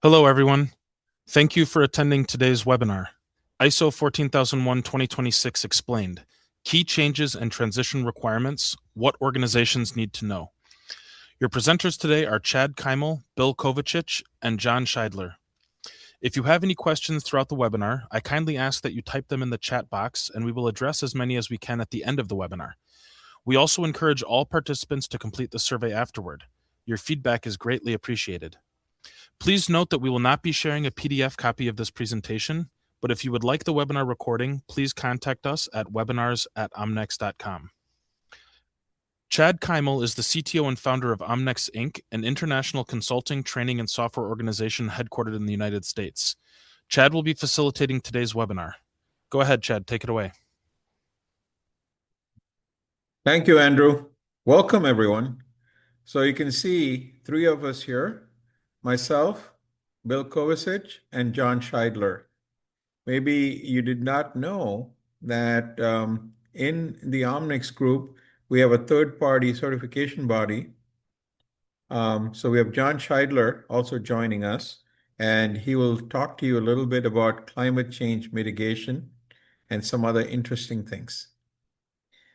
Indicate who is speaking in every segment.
Speaker 1: Hello, everyone. Thank you for attending today's webinar, ISO 14001:2026 Explained, Key Changes and Transition Requirements, What Organizations Need to Know. Your presenters today are Chad Keimel, Bill Kovacic, and John Scheidler. If you have any questions throughout the webinar, I kindly ask that you type them in the chat box, and we will address as many as we can at the end of the webinar. We also encourage all participants to complete the survey afterward. Your feedback is greatly appreciated. Please note that we will not be sharing a PDF copy of this presentation, but if you would like the webinar recording, please contact us at webinars@omnex.com. Chad Keimel is the CTO and founder of Omnex Inc., an international consulting, training, and software organization headquartered in the United States. Chad will be facilitating today's webinar. Go ahead, Chad, take it away.
Speaker 2: Thank you, Andrew. Welcome, everyone. So you can see three of us here, myself, Bill Kovacic, and John Scheidler. Maybe you did not know that in the Omnex group, we have a third-party certification body. So we have John Scheidler also joining us, and he will talk to you a little bit about climate change mitigation and some other interesting things.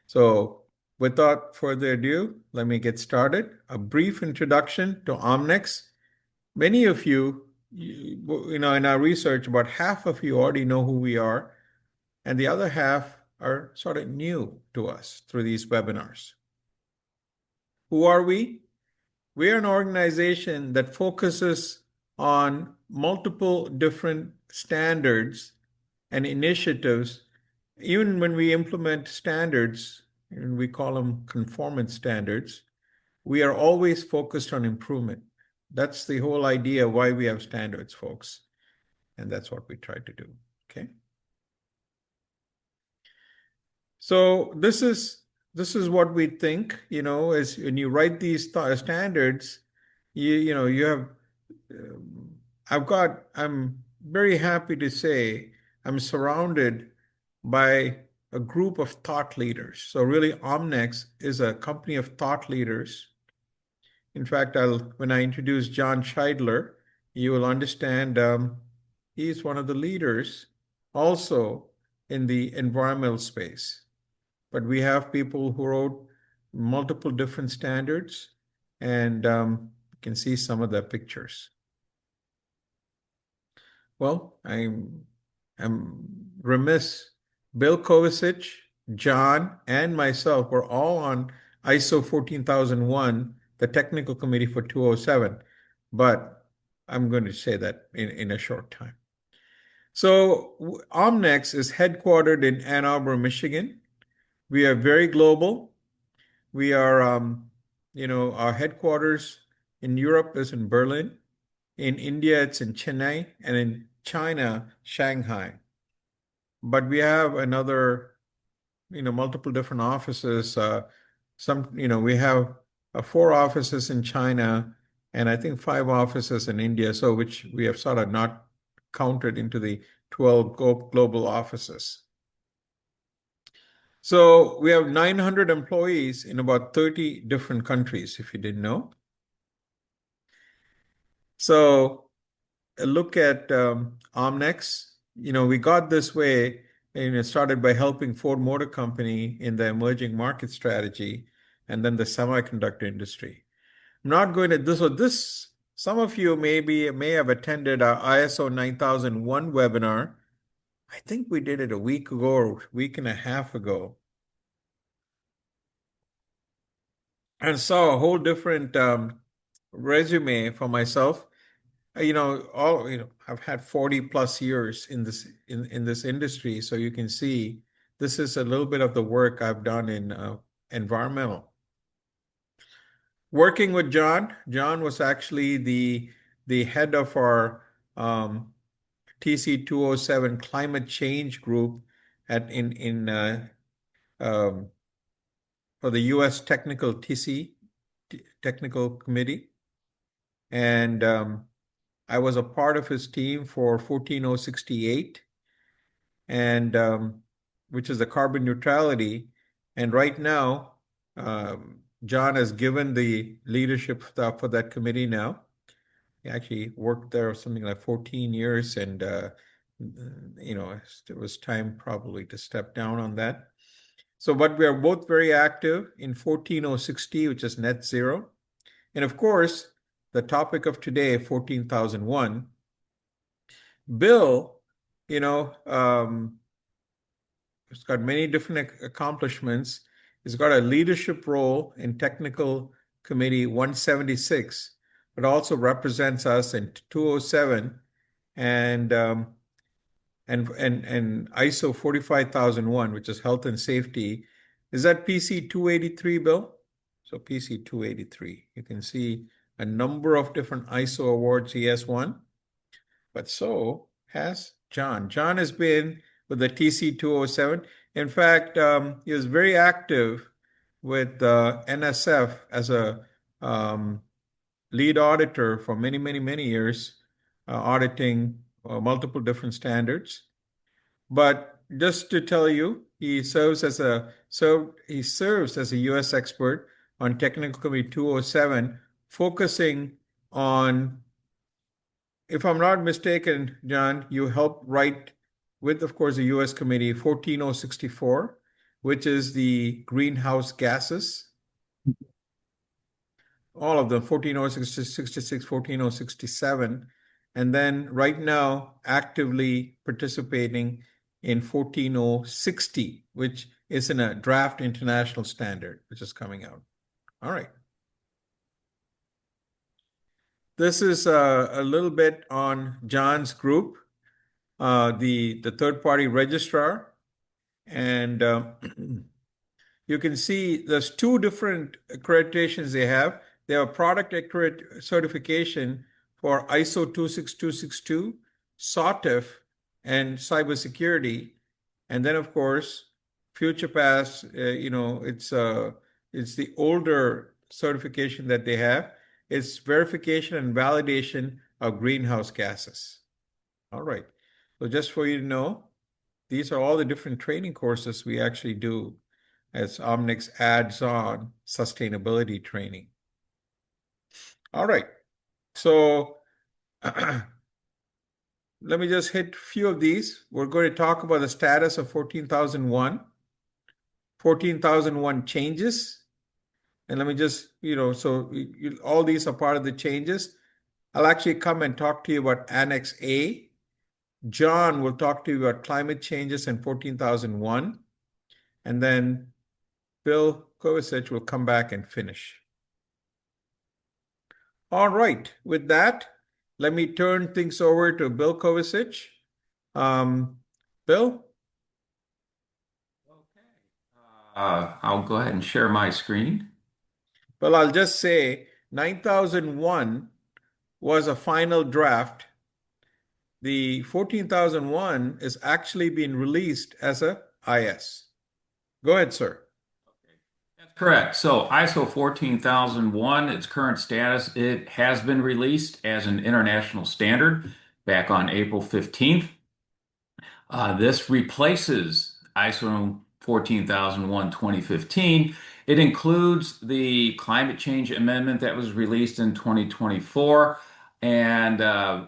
Speaker 2: So without further ado, let me get started. A brief introduction to Omnex. Many of you, in our research, about half of you already know who we are, and the other half are sort of new to us through these webinars. Who are we? We are an organization that focuses on multiple different standards and initiatives. Even when we implement standards, and we call them conformance standards, we are always focused on improvement. That's the whole idea why we have standards, folks. And that's what we try to do. Okay. So this is what we think, as when you write these standards, you have, I'm very happy to say I'm surrounded by a group of thought leaders. So really, Omnex is a company of thought leaders. In fact, when I introduce John Scheidler, you will understand he's one of the leaders also in the environmental space. But we have people who wrote multiple different standards, and you can see some of the pictures. Well, I'm remiss. Bill Kovacic, John, and myself were all on ISO 14001, the technical committee for 207, but I'm going to say that in a short time. So Omnex is headquartered in Ann Arbor, Michigan. We are very global. We are, our headquarters in Europe is in Berlin. In India, it's in Chennai, and in China, Shanghai. But we have multiple different offices. We have 4 offices in China, and I think 5 offices in India, so which we have sort of not counted into the 12 global offices. So we have 900 employees in about 30 different countries, if you didn't know. So look at Omnex. We got this way, and it started by helping Ford Motor Company in the emerging market strategy, and then the semiconductor industry. I'm not going to this. Some of you may have attended our ISO 9001 webinar. I think we did it a week ago or week and a half ago, and saw a whole different resume for myself. I've had 40 plus years in this industry, so you can see this is a little bit of the work I've done in environmental. Working with John was actually the head of our TC 207 climate change group for the U.S. technical technical committee, and I was a part of his team for 14068, and which is the carbon neutrality. And right now, John has given the leadership for that committee now. He actually worked there something like 14 years, and it was time probably to step down on that. So, but we are both very active in 14060, which is net zero. And of course, the topic of today, 14,001. Bill, you know, has got many different accomplishments. He's got a leadership role in Technical Committee 176, but also represents us in 207 and and ISO 45001, which is health and safety. Is that PC 283, Bill? So PC 283. You can see a number of different ISO awards he has won, but so has John. John has been with the TC 207. In fact, he was very active with NSF as a um, lead auditor for many, many, many years, auditing multiple different standards. But just to tell you, he serves as a U.S. expert on Technical Committee 207, focusing on, if I'm not mistaken, John, you helped write with, of course, the U.S. Committee 14064, which is the greenhouse gases. All of them, 14066, 14067, and then right now actively participating in 14060, which is in a draft international standard, which is coming out. All right. This is a little bit on John's group, the third-party registrar, and you can see there's two different accreditations they have. They have a product accurate certification for ISO 26262, SOTIF, and cybersecurity. And then, of course, FuturePass, it's the older certification that they have. It's verification and validation of greenhouse gases. All right. So just for you to know, these are all the different training courses we actually do as Omnex adds on sustainability training. All right. So let me just hit a few of these. We're going to talk about the status of 14,001, 14,001 changes. And let me just, all these are part of the changes. I'll actually come and talk to you about Annex A. John will talk to you about climate changes in 14,001. And then Bill Kovacic will come back and finish. All right. With that, let me turn things over to Bill Kovacic. Bill?
Speaker 3: I'll go ahead and share my screen.
Speaker 2: Well, I'll just say 9001 was a final draft. The 14,001 is actually being released as a IS. Go ahead, sir.
Speaker 3: That's correct. So ISO 14001, its current status, it has been released as an international standard back on April 15th. This replaces ISO 14001 2015. It includes the climate change amendment that was released in 2024. And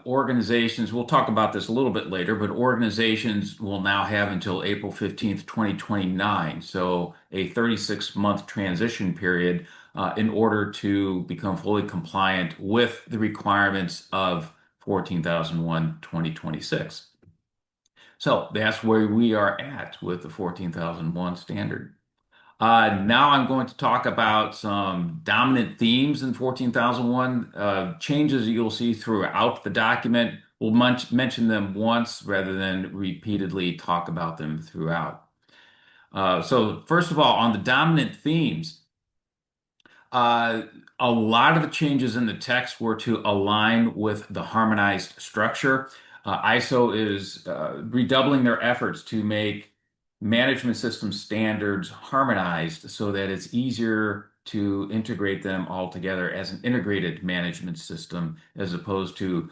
Speaker 3: organizations, we'll talk about this a little bit later, but organizations will now have until April 15th, 2029. So a 36-month transition period in order to become fully compliant with the requirements of 14,001 2026. So that's where we are at with the 14,001 standard. Now I'm going to talk about some dominant themes in 14,001, changes that you'll see throughout the document. We'll mention them once rather than repeatedly talk about them throughout. So first of all, on the dominant themes, a lot of the changes in the text were to align with the harmonized structure. ISO is redoubling their efforts to make management system standards harmonized so that it's easier to integrate them all together as an integrated management system as opposed to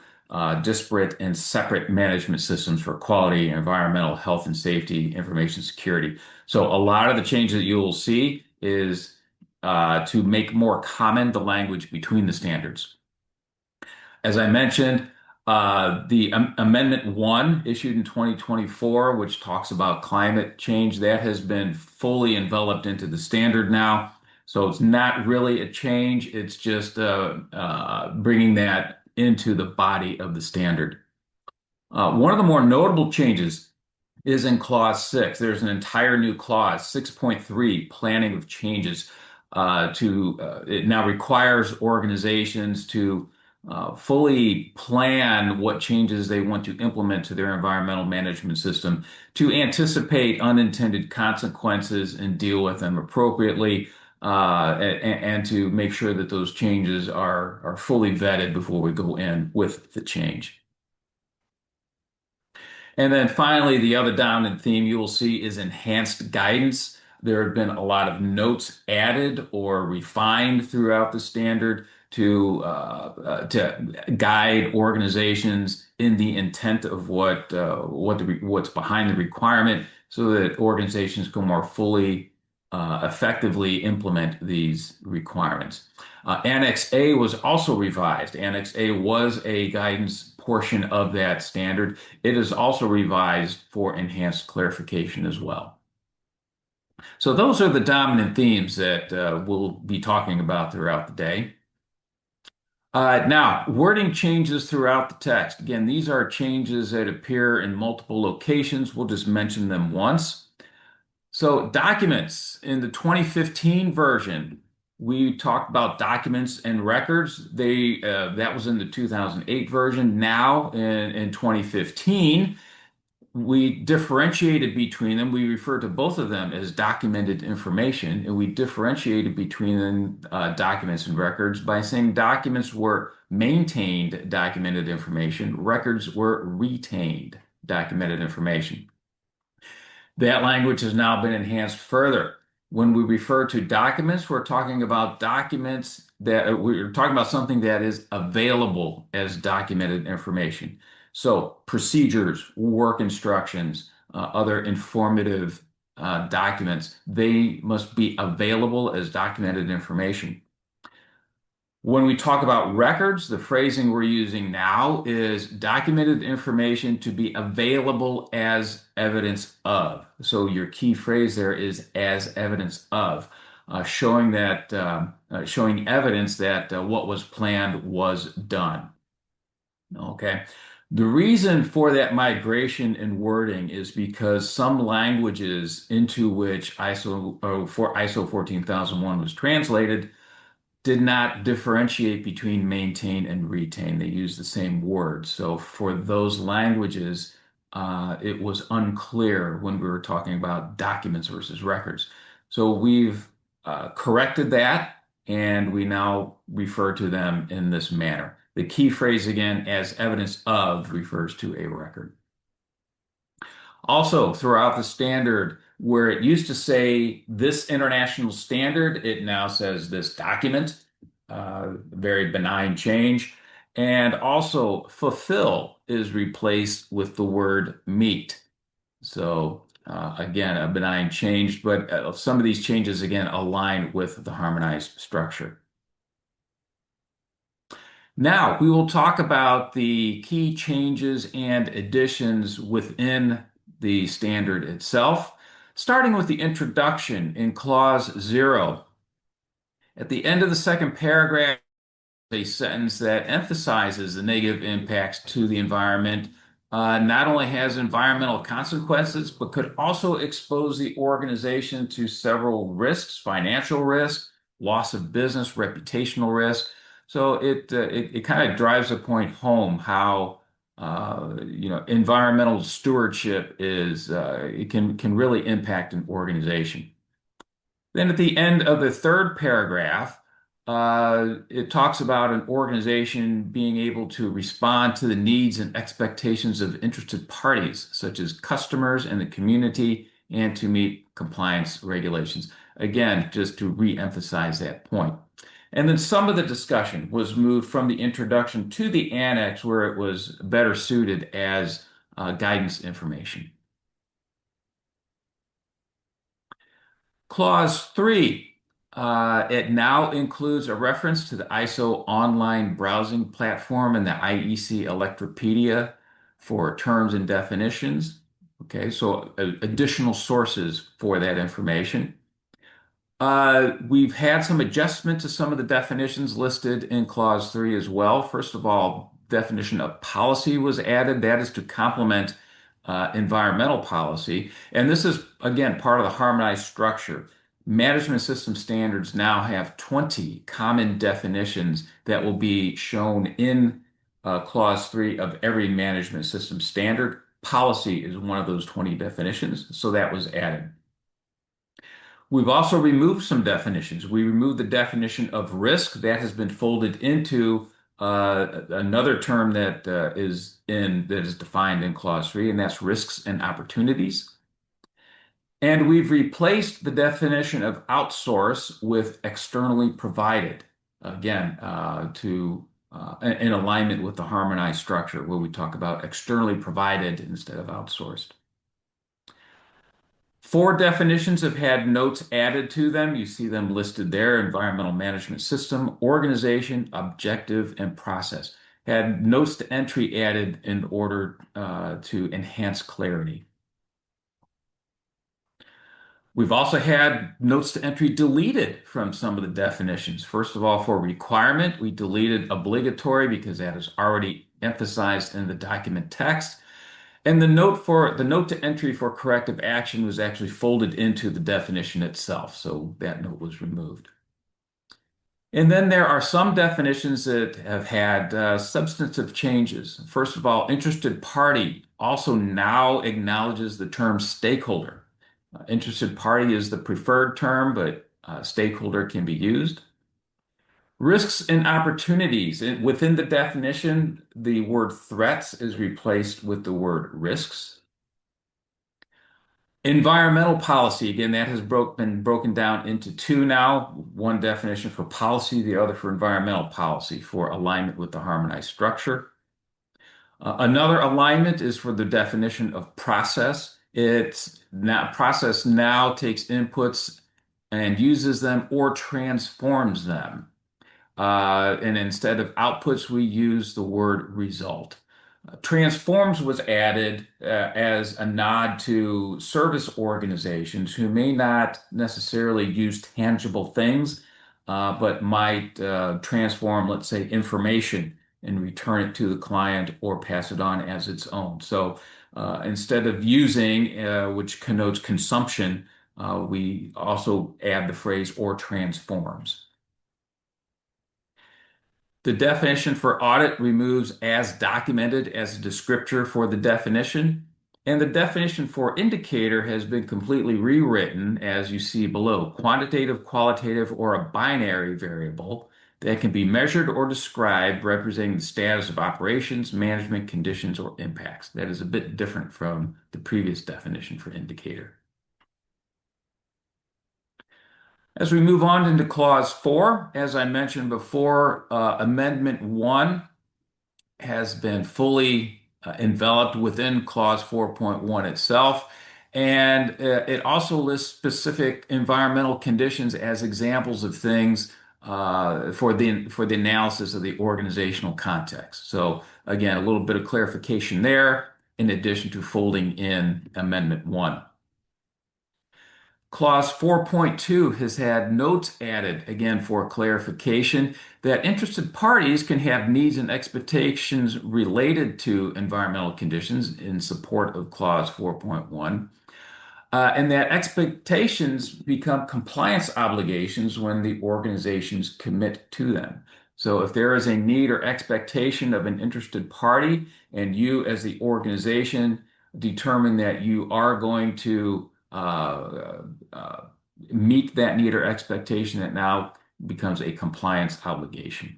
Speaker 3: disparate and separate management systems for quality, environmental, health and safety, information security. So a lot of the changes that you will see is to make more common the language between the standards. As I mentioned, the Amendment 1 issued in 2024, which talks about climate change, that has been fully enveloped into the standard now. So it's not really a change, it's just bringing that into the body of the standard. One of the more notable changes is in clause 6. There's an entire new clause, 6.3, planning of changes. It now requires organizations to fully plan what changes they want to implement to their environmental management system, to anticipate unintended consequences and deal with them appropriately, and to make sure that those changes are fully vetted before we go in with the change. And then finally, the other dominant theme you will see is enhanced guidance. There have been a lot of notes added or refined throughout the standard to guide organizations in the intent of what's behind the requirement, so that organizations can more fully effectively implement these requirements. Annex A was also revised. Annex A was a guidance portion of that standard. It is also revised for enhanced clarification as well. So those are the dominant themes that we'll be talking about throughout the day. Now, wording changes throughout the text. Again, these are changes that appear in multiple locations. We'll just mention them once. So documents in the 2015 version, we talked about documents and records. That was in the 2008 version. Now in 2015, we differentiated between them. We refer to both of them as documented information, and we differentiated between them, documents and records by saying documents were maintained documented information, records were retained documented information. That language has now been enhanced further. When we refer to documents, we're talking about something that is available as documented information. So procedures, work instructions, other informative documents, they must be available as documented information. When we talk about records, the phrasing we're using now is documented information to be available as evidence of. So your key phrase there is as evidence of, showing evidence that what was planned was done. Okay. The reason for that migration in wording is because some languages into which ISO 14001 was translated did not differentiate between maintain and retain. They used the same word. So for those languages, it was unclear when we were talking about documents versus records. So we've corrected that, and we now refer to them in this manner. The key phrase again, as evidence of, refers to a record. Also, throughout the standard, where it used to say this international standard, it now says this document. Very benign change. And also, fulfill is replaced with the word meet. So, again, a benign change, but some of these changes, again, align with the harmonized structure. Now, we will talk about the key changes and additions within the standard itself, starting with the introduction in clause 0. At the end of the second paragraph, a sentence that emphasizes the negative impacts to the environment not only has environmental consequences, but could also expose the organization to several risks, financial risk, loss of business, reputational risk. So it kind of drives the point home how environmental stewardship is it can really impact an organization. Then at the end of the third paragraph, it talks about an organization being able to respond to the needs and expectations of interested parties, such as customers and the community, and to meet compliance regulations. Again, just to re-emphasize that point. And then some of the discussion was moved from the introduction to the annex, where it was better suited as guidance information. Clause 3 It now includes a reference to the ISO online browsing platform and the IEC Electropedia for terms and definitions. Okay, so additional sources for that information. We've had some adjustment to some of the definitions listed in Clause 3 as well. First of all, definition of policy was added. That is to complement environmental policy. And this is, again, part of the harmonized structure. Management system standards now have 20 common definitions that will be shown in Clause 3 of every management system standard. Policy is one of those 20 definitions, so that was added. We've also removed some definitions. We removed the definition of risk that has been folded into another term that is defined in Clause 3, and that's risks and opportunities. And we've replaced the definition of outsource with externally provided, again, in alignment with the harmonized structure, where we talk about externally provided instead of outsourced. 4 definitions have had notes added to them. You see them listed there: environmental management system, organization, objective, and process. Had notes to entry added in order to enhance clarity. We've also had notes to entry deleted from some of the definitions. First of all, for requirement, we deleted obligatory because that is already emphasized in the document text. And the note to entry for corrective action was actually folded into the definition itself, so that note was removed. And then there are some definitions that have had substantive changes. First of all, interested party also now acknowledges the term stakeholder. Interested party is the preferred term, but stakeholder can be used. Risks and opportunities. Within the definition, the word threats is replaced with the word risks. Environmental policy, again, that has been broken down into 2 now. One definition for policy, the other for environmental policy for alignment with the harmonized structure. Another alignment is for the definition of process. Process now takes inputs and uses them or transforms them. And instead of outputs, we use the word result. Transforms was added as a nod to service organizations who may not necessarily use tangible things, but might transform, let's say, information and return it to the client or pass it on as its own. So instead of using, which connotes consumption, we also add the phrase or transforms. The definition for audit removes as documented as a descriptor for the definition, and the definition for indicator has been completely rewritten, as you see below: quantitative, qualitative, or a binary variable that can be measured or described, representing the status of operations, management, conditions, or impacts. That is a bit different from the previous definition for indicator. As we move on into Clause 4, as I mentioned before, Amendment 1 has been fully enveloped within Clause 4.1 itself, and it also lists specific environmental conditions as examples of things for the analysis of the organizational context. So again, a little bit of clarification there, in addition to folding in Amendment 1. Clause 4.2 has had notes added, again, for clarification, that interested parties can have needs and expectations related to environmental conditions in support of Clause 4.1, and that expectations become compliance obligations when the organizations commit to them. So if there is a need or expectation of an interested party, and you as the organization determine that you are going to meet that need or expectation, that now becomes a compliance obligation.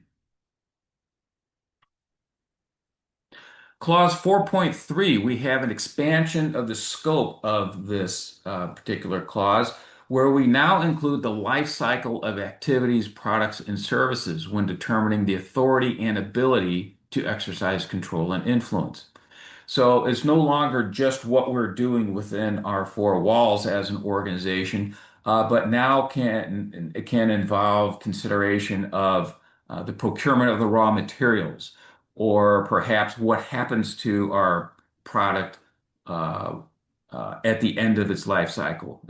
Speaker 3: Clause 4.3, we have an expansion of the scope of this particular clause, where we now include the life cycle of activities, products, and services when determining the authority and ability to exercise control and influence. So it's no longer just what we're doing within our 4 walls as an organization, but now it can involve consideration of the procurement of the raw materials, or perhaps what happens to our product uh, at the end of its life cycle.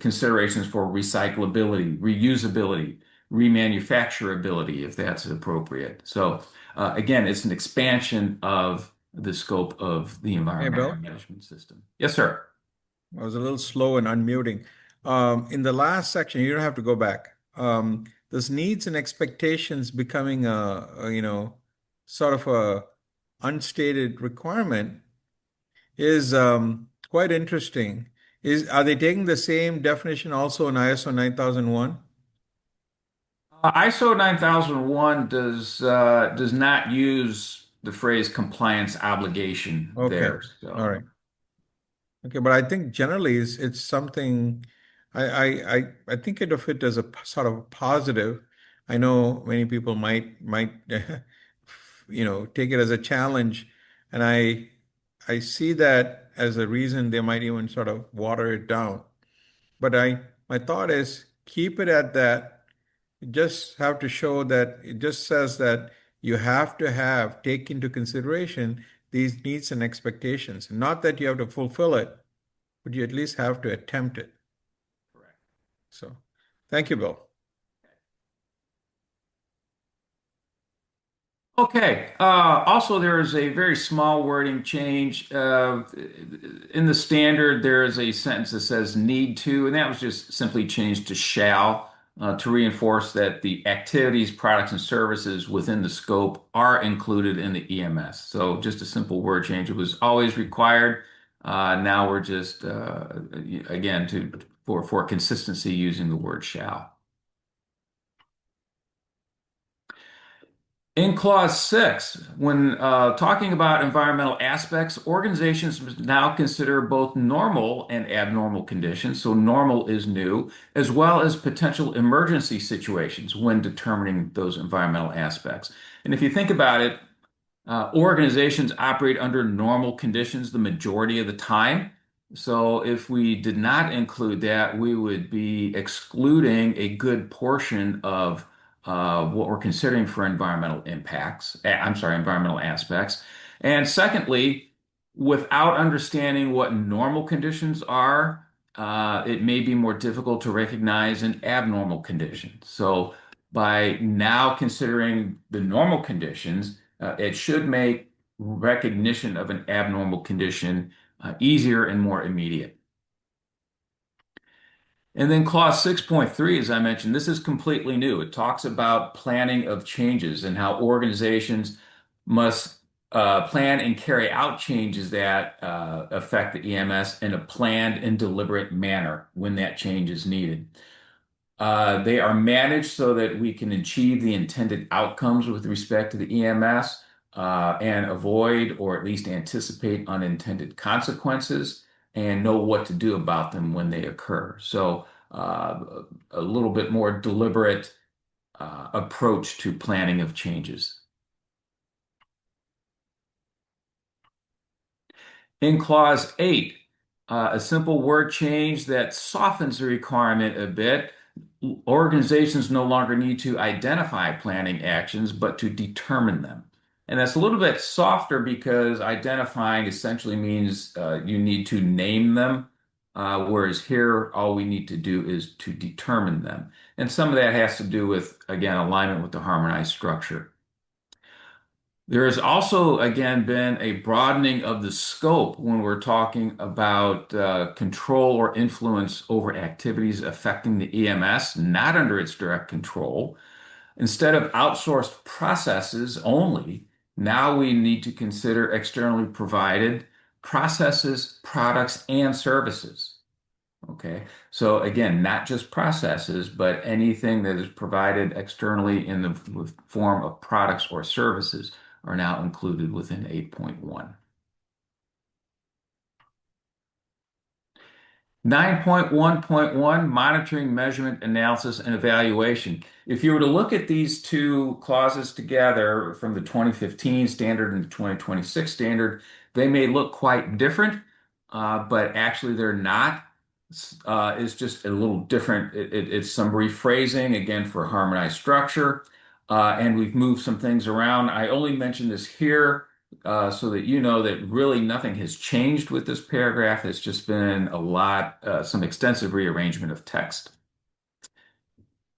Speaker 3: Considerations for recyclability, reusability, remanufacturability, if that's appropriate. So again, it's an expansion of the scope of the
Speaker 2: Hey,
Speaker 3: environmental
Speaker 2: Bill.
Speaker 3: management system. Yes, sir.
Speaker 2: I was a little slow in unmuting. In the last section, you don't have to go back. This needs and expectations becoming sort of a unstated requirement is quite interesting. Are they taking the same definition also in ISO 9001?
Speaker 3: ISO 9001 does not use the phrase compliance obligation
Speaker 2: Okay,
Speaker 3: there.
Speaker 2: all
Speaker 3: So
Speaker 2: right. Okay, but I think generally it's something I think of it as a sort of a positive. I know many people might take it as a challenge, and I see that as a reason they might even sort of water it down. But my thought is keep it at that. You just have to show that it just says that you have to take into consideration these needs and expectations. Not that you have to fulfill it, but you at least have to attempt it.
Speaker 3: correct.
Speaker 2: So, thank you, Bill.
Speaker 3: Okay. Also, there is a very small wording change. In the standard, there is a sentence that says need to, and that was just simply changed to shall to reinforce that the activities, products, and services within the scope are included in the EMS. So just a simple word change. It was always required. Now we're just, again, for consistency using the word shall. In clause 6, when talking about environmental aspects, organizations must now consider both normal and abnormal conditions. So normal is new, as well as potential emergency situations when determining those environmental aspects. And if you think about it, organizations operate under normal conditions the majority of the time. So if we did not include that, we would be excluding a good portion of what we're considering for environmental impacts. I'm sorry, environmental aspects. And secondly, without understanding what normal conditions are, it may be more difficult to recognize an abnormal condition. So by now considering the normal conditions, it should make recognition of an abnormal condition easier and more immediate. And then clause 6.3, as I mentioned, this is completely new. It talks about planning of changes and how organizations must plan and carry out changes that affect the EMS in a planned and deliberate manner when that change is needed. They are managed so that we can achieve the intended outcomes with respect to the EMS and avoid or at least anticipate unintended consequences and know what to do about them when they occur. So, a little bit more deliberate approach to planning of changes. In clause 8, a simple word change that softens the requirement a bit. Organizations no longer need to identify planning actions, but to determine them. And that's a little bit softer because identifying essentially means you need to name them, whereas here all we need to do is to determine them. And some of that has to do with, again, alignment with the harmonized structure. There has also, again, been a broadening of the scope when we're talking about control or influence over activities affecting the EMS, not under its direct control. Instead of outsourced processes only, now we need to consider externally provided processes, products, and services. Okay, so again, not just processes, but anything that is provided externally in the form of products or services are now included within 8.1. 9.1.1, monitoring, measurement, analysis, and evaluation. If you were to look at these two clauses together from the 2015 standard and the 2026 standard, they may look quite different, but actually they're not. is just a little different. It's some rephrasing, again, for harmonized structure. And we've moved some things around. I only mention this here so that you know that really nothing has changed with this paragraph. It's just been some extensive rearrangement of text.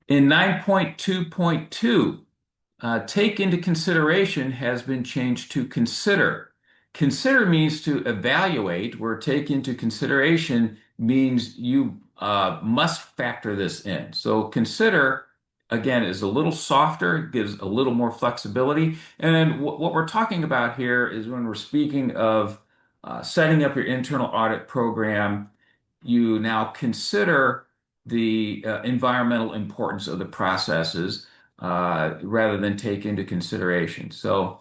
Speaker 3: In 9.2.2, take into consideration has been changed to consider. Consider means to evaluate, where take into consideration means you must factor this in. So consider, again, is a little softer, gives a little more flexibility. And what we're talking about here is when we're speaking of setting up your internal audit program, you now consider the environmental importance of the processes rather than take into consideration. So,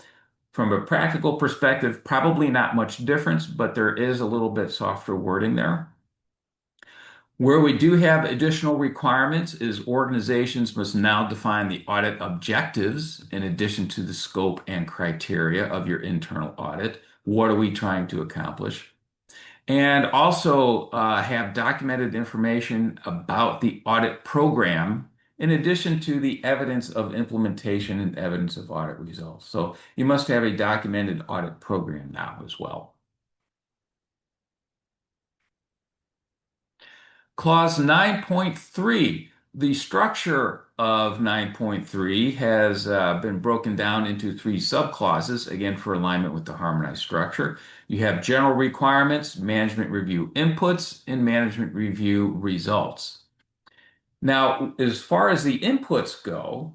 Speaker 3: from a practical perspective, probably not much difference, but there is a little bit softer wording there. Where we do have additional requirements is organizations must now define the audit objectives in addition to the scope and criteria of your internal audit. What are we trying to accomplish? And also have documented information about the audit program in addition to the evidence of implementation and evidence of audit results. So you must have a documented audit program now as well. Clause 9.3, the structure of 9.3 has been broken down into three subclauses, again, for alignment with the harmonized structure. You have general requirements, management review inputs, and management review results. Now, as far as the inputs go,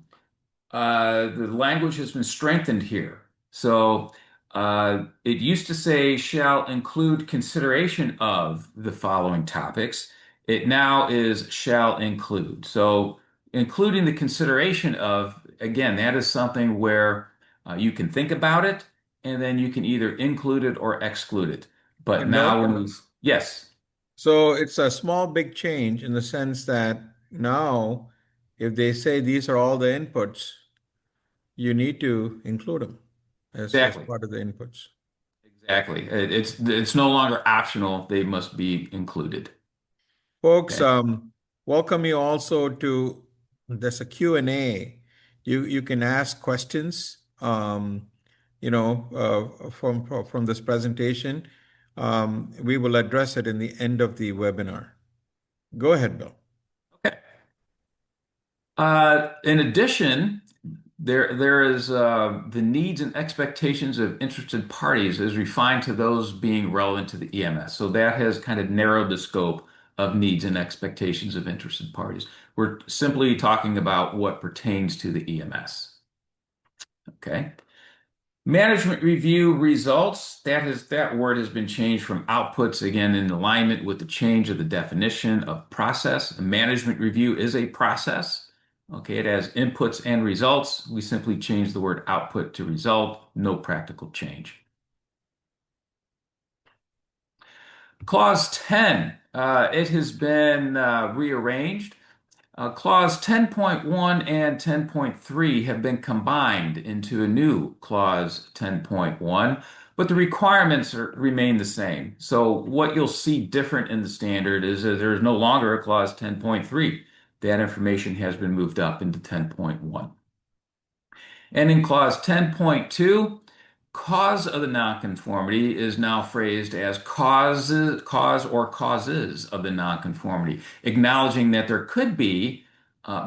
Speaker 3: the language has been strengthened here. So it used to say shall include consideration of the following topics. It now is shall include. So including the consideration of, again, that is something where you can think about it and then you can either include it or exclude it. But
Speaker 2: And Bill,
Speaker 3: now yes,
Speaker 2: so it's a small, big change in the sense that now, if they say these are all the inputs, you need to include them as
Speaker 3: exactly.
Speaker 2: part of the inputs.
Speaker 3: Exactly. It's no longer optional. They must be included.
Speaker 2: Folks,
Speaker 3: Okay.
Speaker 2: welcome you also to there's a Q&A. You can ask questions, from this presentation. We will address it in the end of the webinar. Go ahead, Bill.
Speaker 3: Okay. In addition, there is the needs and expectations of interested parties is refined to those being relevant to the EMS. So that has kind of narrowed the scope of needs and expectations of interested parties. We're simply talking about what pertains to the EMS. Okay. Management review results, that word has been changed from outputs, again, in alignment with the change of the definition of process. A management review is a process. Okay, it has inputs and results. We simply change the word output to result, no practical change. Clause 10, it has been rearranged. Clause 10.1 and 10.3 have been combined into a new clause 10.1, but the requirements remain the same. So what you'll see different in the standard is that there is no longer a clause 10.3. That information has been moved up into 10.1. And in clause 10.2, cause of the nonconformity is now phrased as cause or causes of the nonconformity, acknowledging that there could be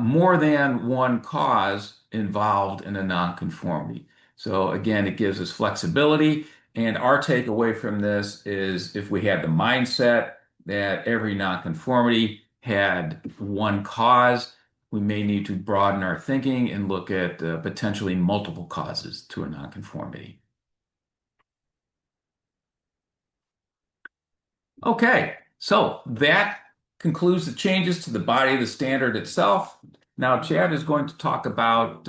Speaker 3: more than one cause involved in a nonconformity. So again, it gives us flexibility. And our takeaway from this is if we had the mindset that every nonconformity had one cause, we may need to broaden our thinking and look at potentially multiple causes to a nonconformity. Okay, so that concludes the changes to the body of the standard itself. Now, Chad is going to talk about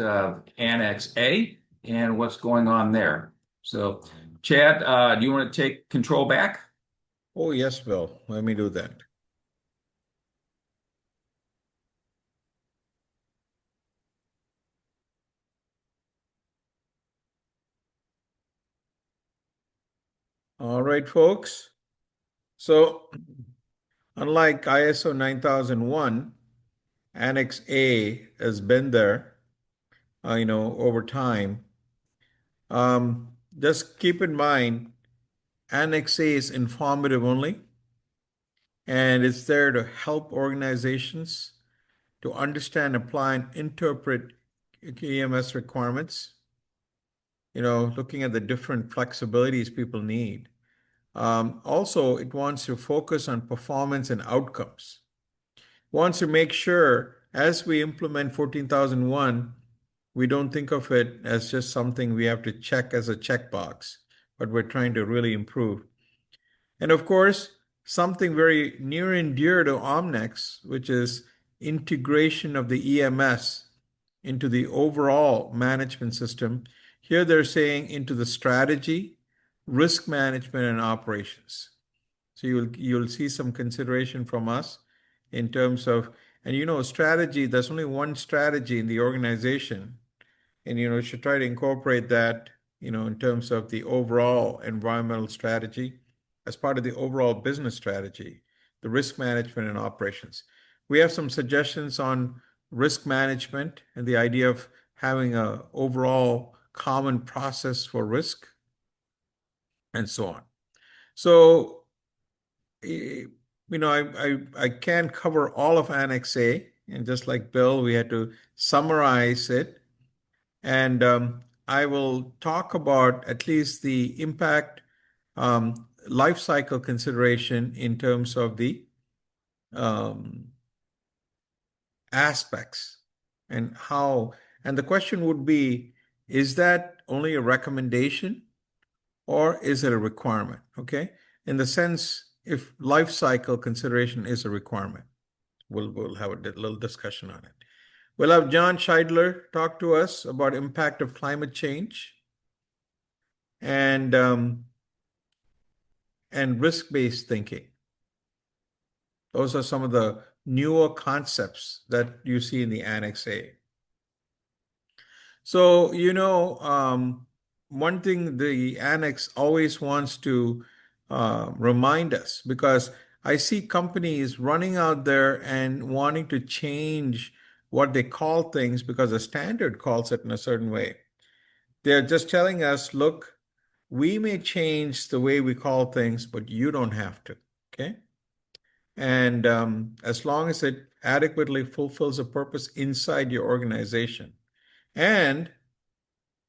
Speaker 3: Annex A and what's going on there. So, Chad, do you want to take control back?
Speaker 2: Oh, yes, Bill. Let me do that. All right, folks. So Unlike ISO 9001, Annex A has been there, over time. Just keep in mind, Annex A is informative only, and it's there to help organizations to understand, apply, and interpret EMS requirements, looking at the different flexibilities people need. Also, it wants to focus on performance and outcomes. It wants to make sure as we implement 14,001, we don't think of it as just something we have to check as a checkbox, but we're trying to really improve. And of course, something very near and dear to Omnex, which is integration of the EMS into the overall management system. Here they're saying into the strategy, risk management, and operations. So you'll see some consideration from us in terms of, and strategy, there's only one strategy in the organization. And you should try to incorporate that, in terms of the overall environmental strategy as part of the overall business strategy, the risk management and operations. We have some suggestions on risk management and the idea of having a overall common process for risk and so on. So, I can't cover all of Annex A, and just like Bill, we had to summarize it. And I will talk about at least the impact life cycle consideration in terms of the aspects and how. And the question would be, is that only a recommendation or is it a requirement? Okay. In the sense, if life cycle consideration is a requirement, we'll have a little discussion on it. We'll have John Scheidler talk to us about impact of climate change and risk-based thinking. Those are some of the newer concepts that you see in the Annex A. So, one thing the Annex always wants to remind us, because I see companies running out there and wanting to change what they call things because the standard calls it in a certain way. They're just telling us, look, we may change the way we call things, but you don't have to. Okay. And as long as it adequately fulfills a purpose inside your organization. And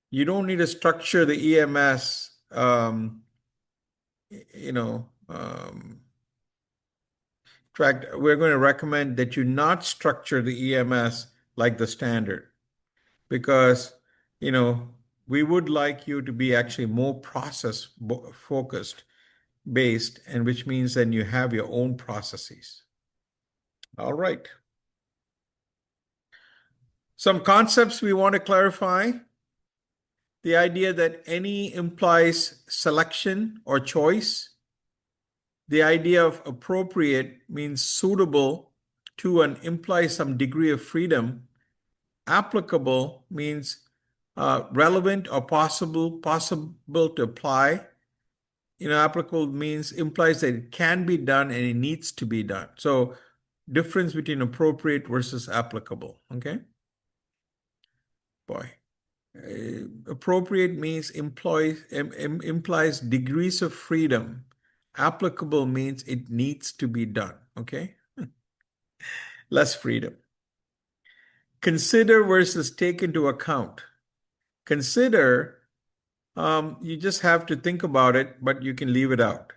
Speaker 2: you don't need to structure the EMS, we're going to recommend that you not structure the EMS like the standard, because, we would like you to be actually more process focused based, and which means then you have your own processes. All right. Some concepts we want to clarify. The idea that any implies selection or choice. The idea of appropriate means suitable to and implies some degree of freedom. Applicable means relevant or possible to apply. Applicable means implies that it can be done and it needs to be done. So difference between appropriate versus applicable. Okay. Boy. Appropriate means implies degrees of freedom. Applicable means it needs to be done. Okay. Less freedom. Consider versus take into account. Consider, you just have to think about it, but you can leave it out.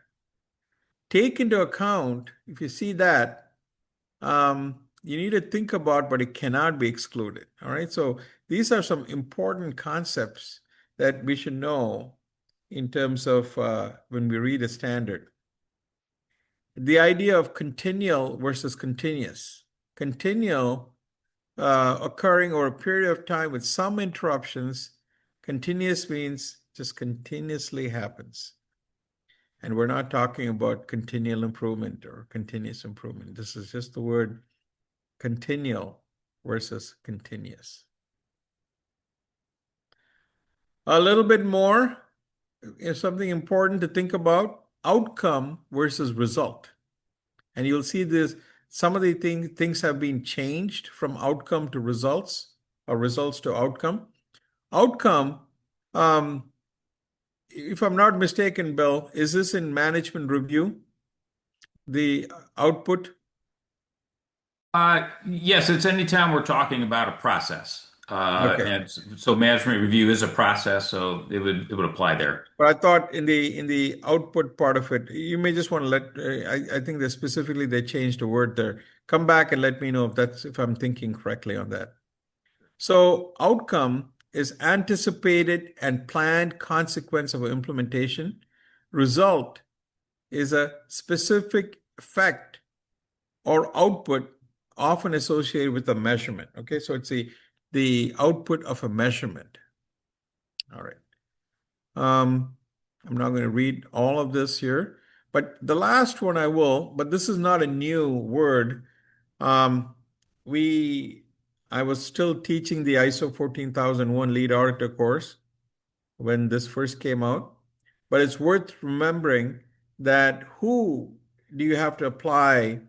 Speaker 2: Take into account, if you see that, you need to think about, but it cannot be excluded. All right. So these are some important concepts that we should know in terms of when we read a standard. The idea of continual versus continuous. Continual occurring over a period of time with some interruptions. Continuous means just continuously happens. And we're not talking about continual improvement or continuous improvement. This is just the word continual versus continuous. A little bit more is something important to think about: outcome versus result. And you'll see this, some of the things have been changed from outcome to results or results to outcome. Outcome, um, if I'm not mistaken, Bill, is this in management review? The output?
Speaker 3: Yes, it's anytime we're talking about a process.
Speaker 2: Okay.
Speaker 3: And so management review is a process, so it would apply there.
Speaker 2: But I thought in the output part of it, you may just want to let, I think that specifically they changed the word there. Come back and let me know if I'm thinking correctly on that. So outcome is anticipated and planned consequence of implementation. Result is a specific effect or output often associated with a measurement. Okay, so it's the output of a measurement. All right. I'm not going to read all of this here, but the last one I will, but this is not a new word. Um, we, I was still teaching the ISO 14001 lead auditor course when this first came out, but it's worth remembering that who do you have to apply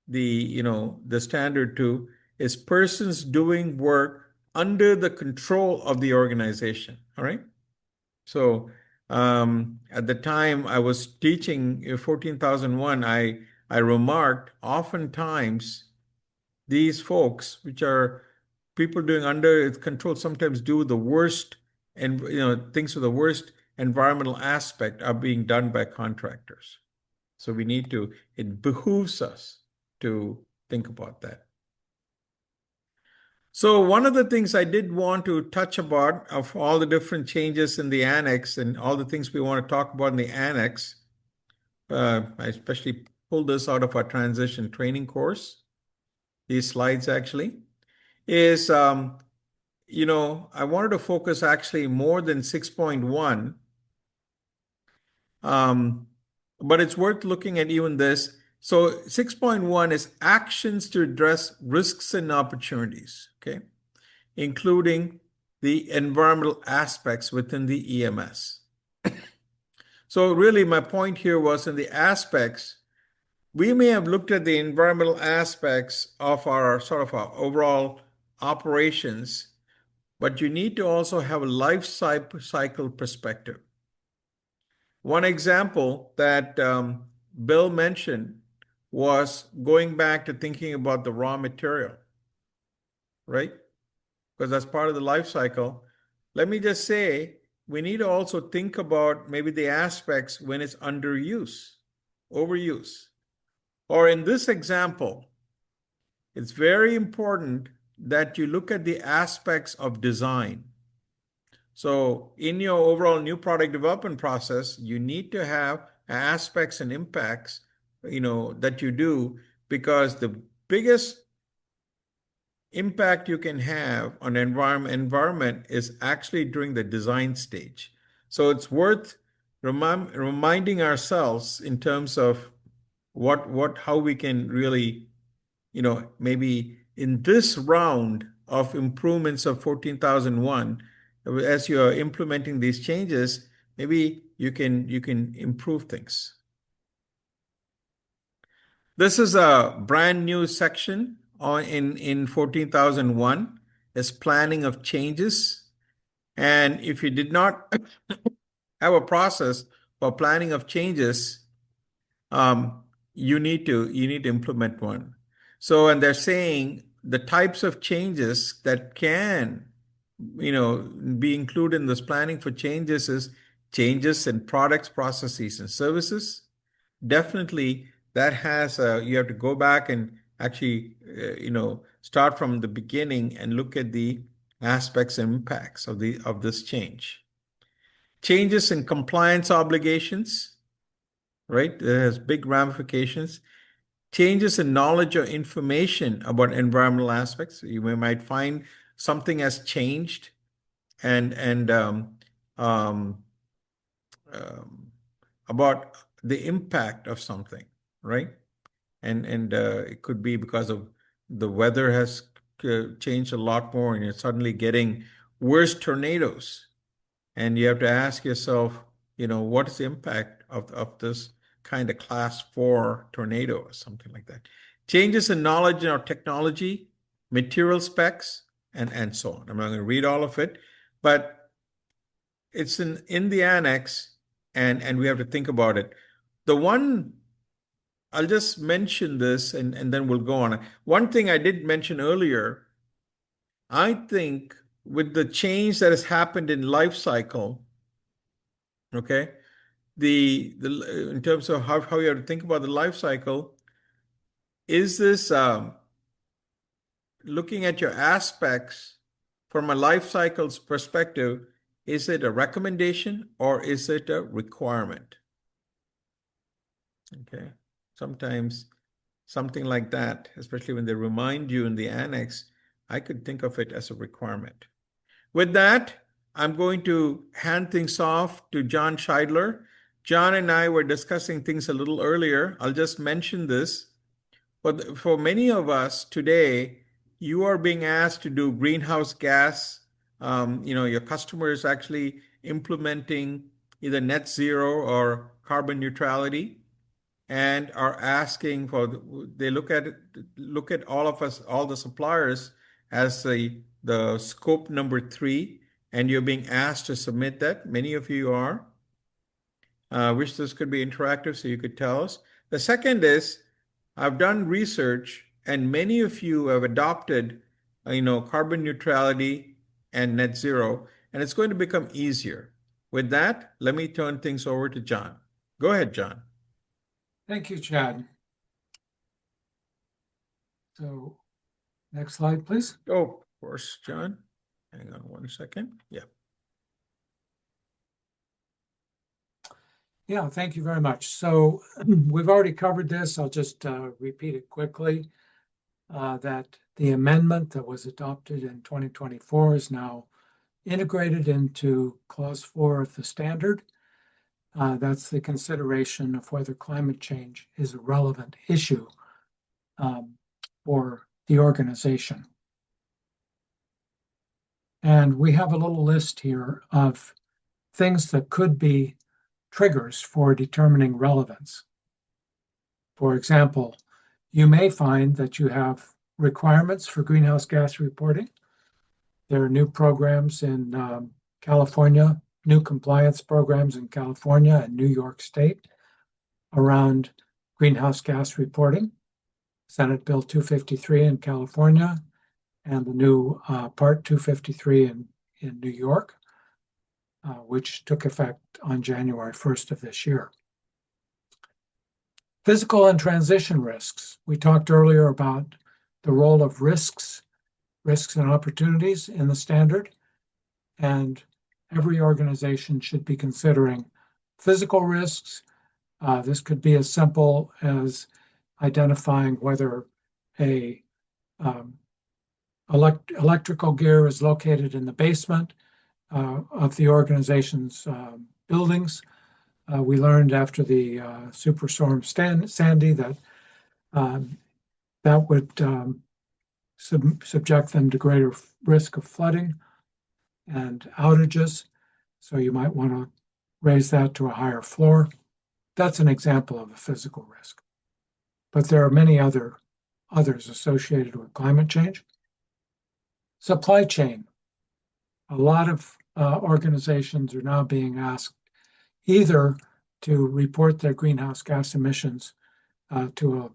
Speaker 2: the standard to is persons doing work under the control of the organization. All right. So at the time I was teaching 14,001, I remarked oftentimes these folks, which are people doing under its control, sometimes do the worst and things with the worst environmental aspect are being done by contractors. So it behooves us to think about that. So one of the things I did want to touch about of all the different changes in the annex and all the things we want to talk about in the annex, I especially pulled this out of our transition training course, these slides actually, is, I wanted to focus actually more than 6.1, but it's worth looking at even this. So 6.1 is actions to address risks and opportunities, okay, including the environmental aspects within the EMS. So really my point here was in the aspects, we may have looked at the environmental aspects of our sort of our overall operations, but you need to also have a life cycle perspective. One example that Bill mentioned was going back to thinking about the raw material, right? Because that's part of the life cycle. Let me just say, we need to also think about maybe the aspects when it's underuse, overuse. Or in this example, it's very important that you look at the aspects of design. So in your overall new product development process, you need to have aspects and impacts, that you do, because the biggest impact you can have on environment is actually during the design stage. So it's worth reminding ourselves in terms of how we can really, maybe in this round of improvements of 14,001, as you're implementing these changes, maybe you can improve things. This is a brand new section in 14,001 is planning of changes. And if you did not have a process for planning of changes, you need to implement one. So, and they're saying the types of changes that can, be included in this planning for changes is changes in products, processes, and services. Definitely, that has you have to go back and actually, start from the beginning and look at the aspects and impacts of this change. Changes in compliance obligations, right? It has big ramifications. Changes in knowledge or information about environmental aspects. You might find something has changed and um, about the impact of something, right? And it could be because of the weather has changed a lot more, and you're suddenly getting worse tornadoes, and you have to ask yourself, what is the impact of this kind of class 4 tornado or something like that. Changes in knowledge or technology, material specs, and so on. I'm not going to read all of it, but it's in the annex, and we have to think about it. The one, I'll just mention this and then we'll go on. One thing I did mention earlier, I think with the change that has happened in life cycle, okay, the in terms of how you have to think about the life cycle, is this looking at your aspects from a life cycle's perspective, is it a recommendation or is it a requirement? Okay, sometimes something like that, especially when they remind you in the annex, I could think of it as a requirement. With that, I'm going to hand things off to John Scheidler. John and I were discussing things a little earlier. I'll just mention this. But for many of us today, you are being asked to do greenhouse gas. Your customer is actually implementing either net zero or carbon neutrality, and are asking for. They look at all of us, all the suppliers, as the scope number 3, and you're being asked to submit that. Many of you are. Wish this could be interactive so you could tell us. The second is, I've done research, and many of you have adopted, carbon neutrality and net zero, and it's going to become easier. With that, let me turn things over to John. Go ahead, John.
Speaker 4: Thank you, Chad. So, next slide, please.
Speaker 2: Oh, of course, John. Hang on one second. Yeah.
Speaker 4: Yeah, thank you very much. So we've already covered this. I'll just repeat it quickly, that the amendment that was adopted in 2024 is now integrated into Clause 4 of the standard. That's the consideration of whether climate change is a relevant issue for the organization. And we have a little list here of things that could be triggers for determining relevance. For example, you may find that you have requirements for greenhouse gas reporting. There are new programs in California, new compliance programs in California and New York State around greenhouse gas reporting. Senate Bill 253 in California and the new Part 253 in New York, which took effect on January 1st of this year. Physical and transition risks. We talked earlier about the role of risks and opportunities in the standard, and every organization should be considering physical risks. This could be as simple as identifying whether a electrical gear is located in the basement of the organization's buildings. We learned after the Superstorm Sandy that that would subject them to greater risk of flooding and outages. So you might want to raise that to a higher floor. That's an example of a physical risk. But there are many others associated with climate change. Supply chain. A lot of organizations are now being asked either to report their greenhouse gas emissions to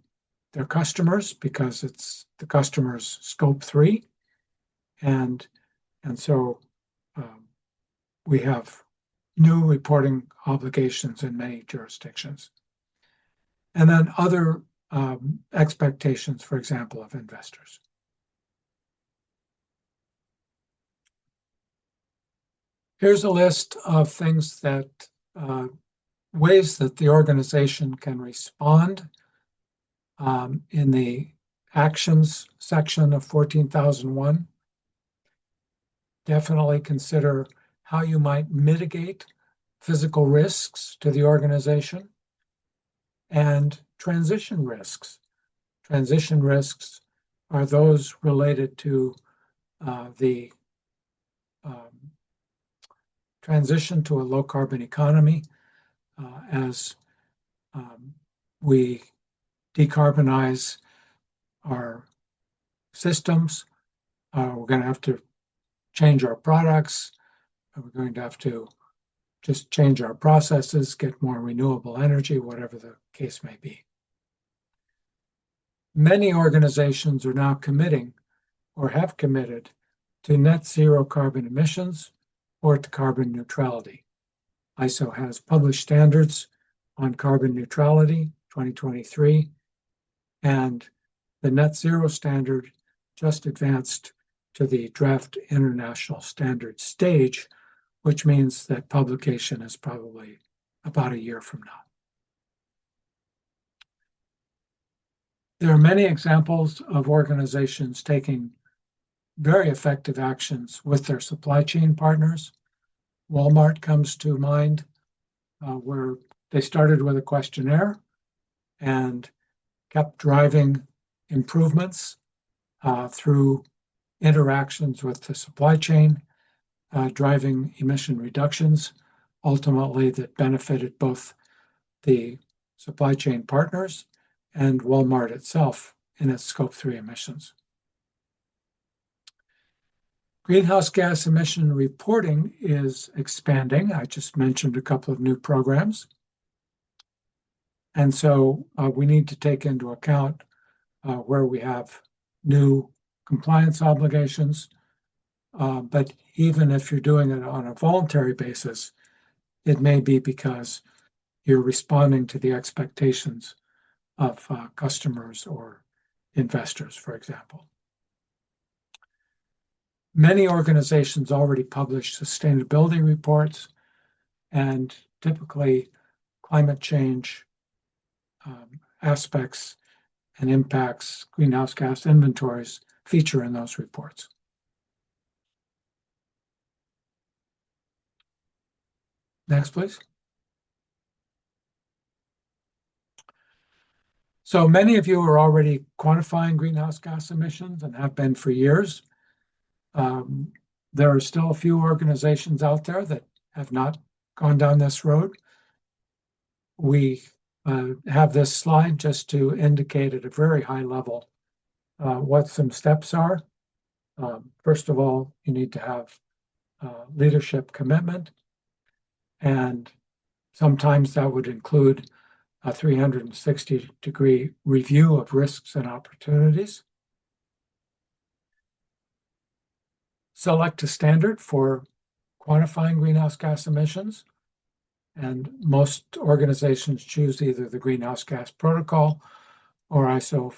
Speaker 4: their customers, because it's the customer's scope 3, and so we have new reporting obligations in many jurisdictions, and then other expectations, for example, of investors. Here's a list of things that ways that the organization can respond in the actions section of 14,001. Definitely consider how you might mitigate physical risks to the organization, and transition risks. Transition risks are those related to the transition to a low carbon economy. As We decarbonize our systems. We're going to have to change our products. We're going to have to just change our processes, get more renewable energy, whatever the case may be. Many organizations are now committing or have committed to net zero carbon emissions or to carbon neutrality. ISO has published standards on carbon neutrality 2023, and the net zero standard just advanced to the draft international standard stage, which means that publication is probably about a year from now. There are many examples of organizations taking very effective actions with their supply chain partners. Walmart comes to mind, where they started with a questionnaire and kept driving improvements through interactions with the supply chain, driving emission reductions, ultimately that benefited both the supply chain partners and Walmart itself in its Scope 3 emissions. Greenhouse gas emission reporting is expanding. I just mentioned a couple of new programs. And so we need to take into account where we have new compliance obligations. But even if you're doing it on a voluntary basis, it may be because you're responding to the expectations of customers or investors, for example. Many organizations already publish sustainability reports, and typically climate change aspects and impacts, greenhouse gas inventories feature in those reports. Next, please. So many of you are already quantifying greenhouse gas emissions and have been for years. There are still a few organizations out there that have not gone down this road. We have this slide just to indicate at a very high level what some steps are. First of all, you need to have leadership commitment, and sometimes that would include a 360-degree review of risks and opportunities. Select a standard for quantifying greenhouse gas emissions, and most organizations choose either the Greenhouse Gas Protocol or ISO,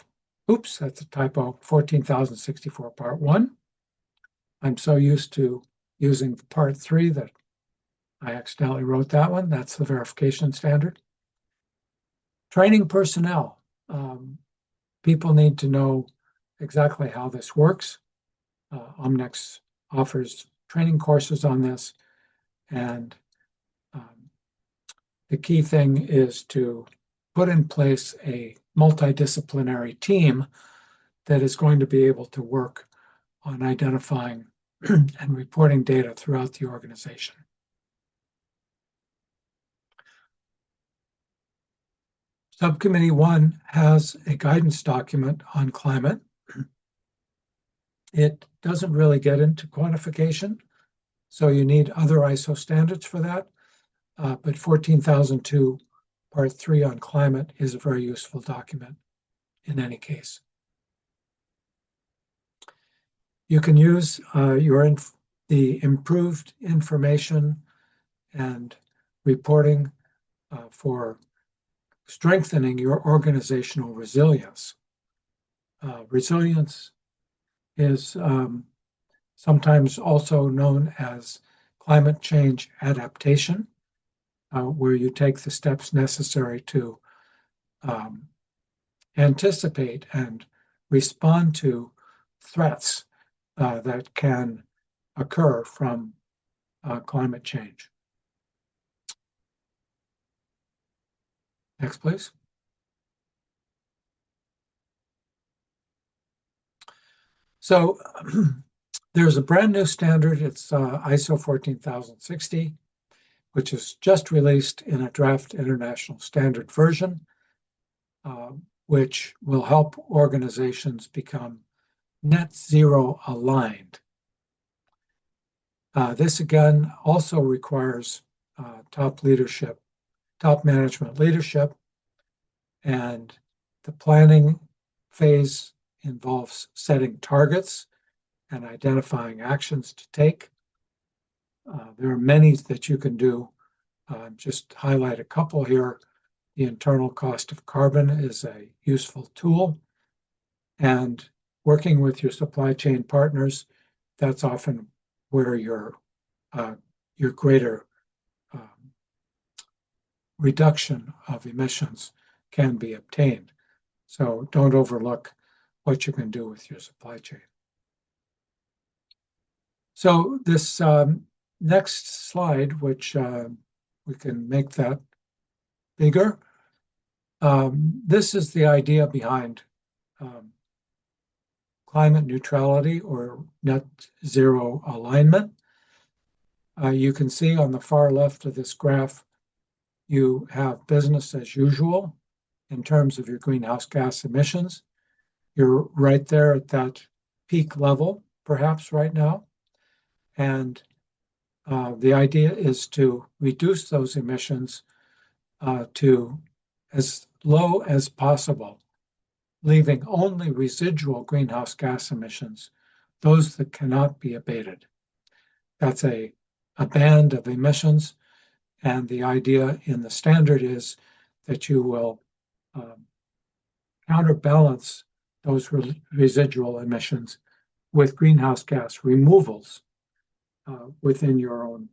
Speaker 4: oops, that's a typo, 14064 Part 1. I'm so used to using Part 3 that I accidentally wrote that one. That's the verification standard. Training personnel. People need to know exactly how this works. Omnex offers training courses on this, and the key thing is to put in place a multidisciplinary team that is going to be able to work on identifying and reporting data throughout the organization. Subcommittee 1 has a guidance document on climate. It doesn't really get into quantification, so you need other ISO standards for that. But 14002 Part 3 on climate is a very useful document in any case. You can use the improved information and reporting for strengthening your organizational resilience. Resilience is sometimes also known as climate change adaptation, where you take the steps necessary to anticipate and respond to threats that can occur from climate change. Next, please. So there's a brand new standard. It's ISO 14060. which is just released in a draft international standard version, which will help organizations become net zero aligned. This again also requires top management leadership, and the planning phase involves setting targets and identifying actions to take. There are many that you can do. Just highlight a couple here. The internal cost of carbon is a useful tool, and working with your supply chain partners, that's often where your greater reduction of emissions can be obtained. So don't overlook what you can do with your supply chain. So this next slide, which we can make that bigger, this is the idea behind climate neutrality or net zero alignment. You can see on the far left of this graph, you have business as usual in terms of your greenhouse gas emissions. You're right there at that peak level, perhaps right now. And the idea is to reduce those emissions to as low as possible, leaving only residual greenhouse gas emissions, those that cannot be abated. That's a band of emissions, and the idea in the standard is that you will counterbalance those residual emissions with greenhouse gas removals within your own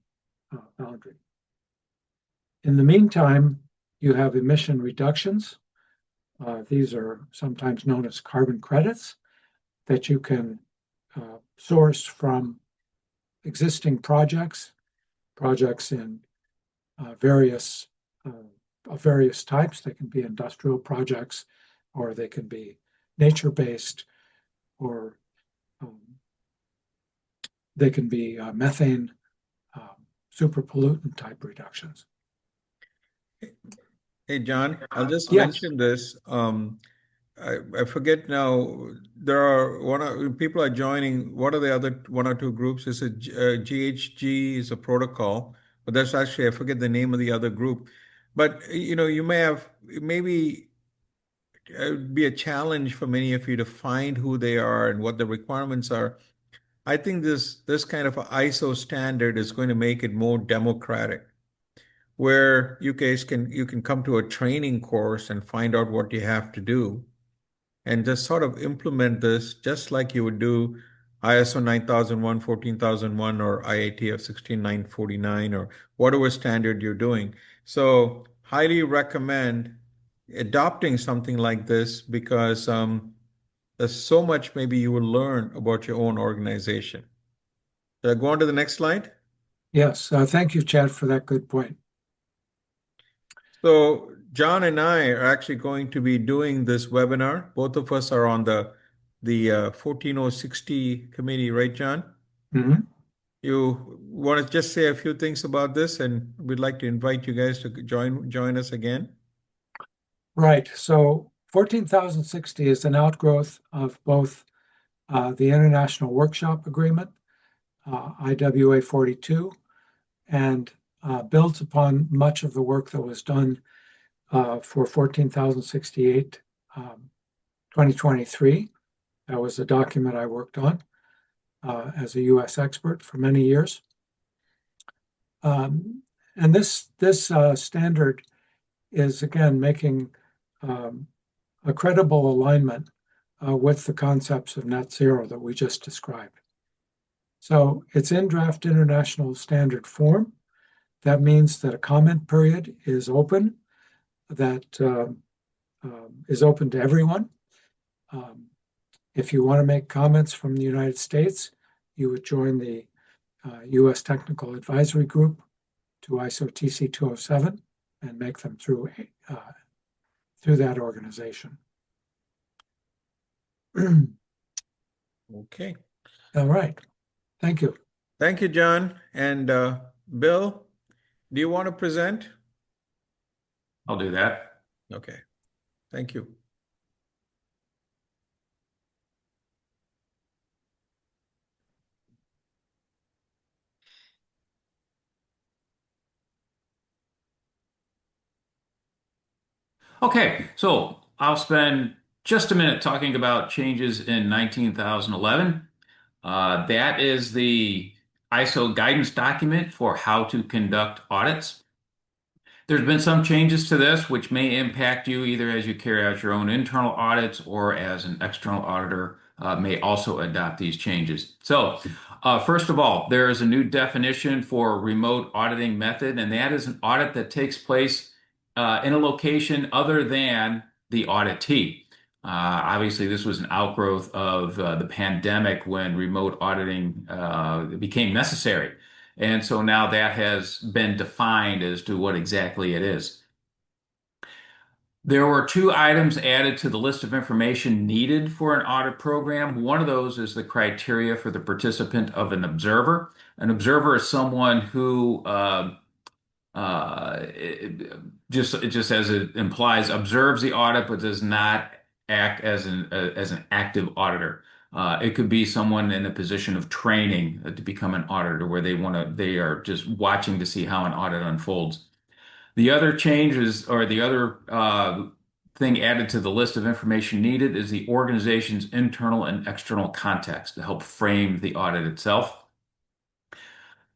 Speaker 4: boundary. In the meantime, you have emission reductions. These are sometimes known as carbon credits that you can source from existing projects in various types. They can be industrial projects, or they can be nature-based, or they can be methane super pollutant type reductions.
Speaker 2: Hey, John, I'll just
Speaker 4: Yes.
Speaker 2: mention this. I forget now. There are people are joining. What are the other one or two groups? Is it GHG is a protocol, but that's actually I forget the name of the other group. But you may have maybe be a challenge for many of you to find who they are and what the requirements are. I think this kind of ISO standard is going to make it more democratic, where you can come to a training course and find out what you have to do and just sort of implement this just like you would do ISO 9001, 14001, or IATF 16949, or whatever standard you're doing. So highly recommend adopting something like this because there's so much maybe you will learn about your own organization. Should I go on to the next slide?
Speaker 4: Yes, thank you, Chad, for that good point.
Speaker 2: So John and I are actually going to be doing this webinar. Both of us are on the 14060 committee, right, John?
Speaker 4: Mm-hmm.
Speaker 2: You want to just say a few things about this, and we'd like to invite you guys to join us again.
Speaker 4: Right. So 14,060 is an outgrowth of both the International Workshop Agreement, IWA 42, and builds upon much of the work that was done for 14,068 2023. That was a document I worked on as a U.S. expert for many years. And this standard is, again, making a credible alignment with the concepts of net zero that we just described. So it's in draft international standard form. That means that a comment period is open, that is open to everyone. If you want to make comments from the United States, you would join the U.S. Technical Advisory Group to ISO TC 207 and make them through that organization.
Speaker 2: Okay.
Speaker 4: All right. Thank you.
Speaker 2: Thank you, John. And Bill, do you want to present?
Speaker 3: I'll do that.
Speaker 2: Okay, thank you.
Speaker 3: Okay, so I'll spend just a minute talking about changes in 19,011. That is the ISO guidance document for how to conduct audits. There's been some changes to this which may impact you either as you carry out your own internal audits or as an external auditor may also adopt these changes. So, first of all, there is a new definition for remote auditing method, and that is an audit that takes place in a location other than the auditee. Obviously, this was an outgrowth of the pandemic when remote auditing became necessary. And so now that has been defined as to what exactly it is. There were two items added to the list of information needed for an audit program. One of those is the criteria for the participant of an observer. An observer is someone who just as it implies, observes the audit but does not act as an active auditor. It could be someone in a position of training to become an auditor, where they are just watching to see how an audit unfolds. The other changes, or the other thing added to the list of information needed, is the organization's internal and external context to help frame the audit itself.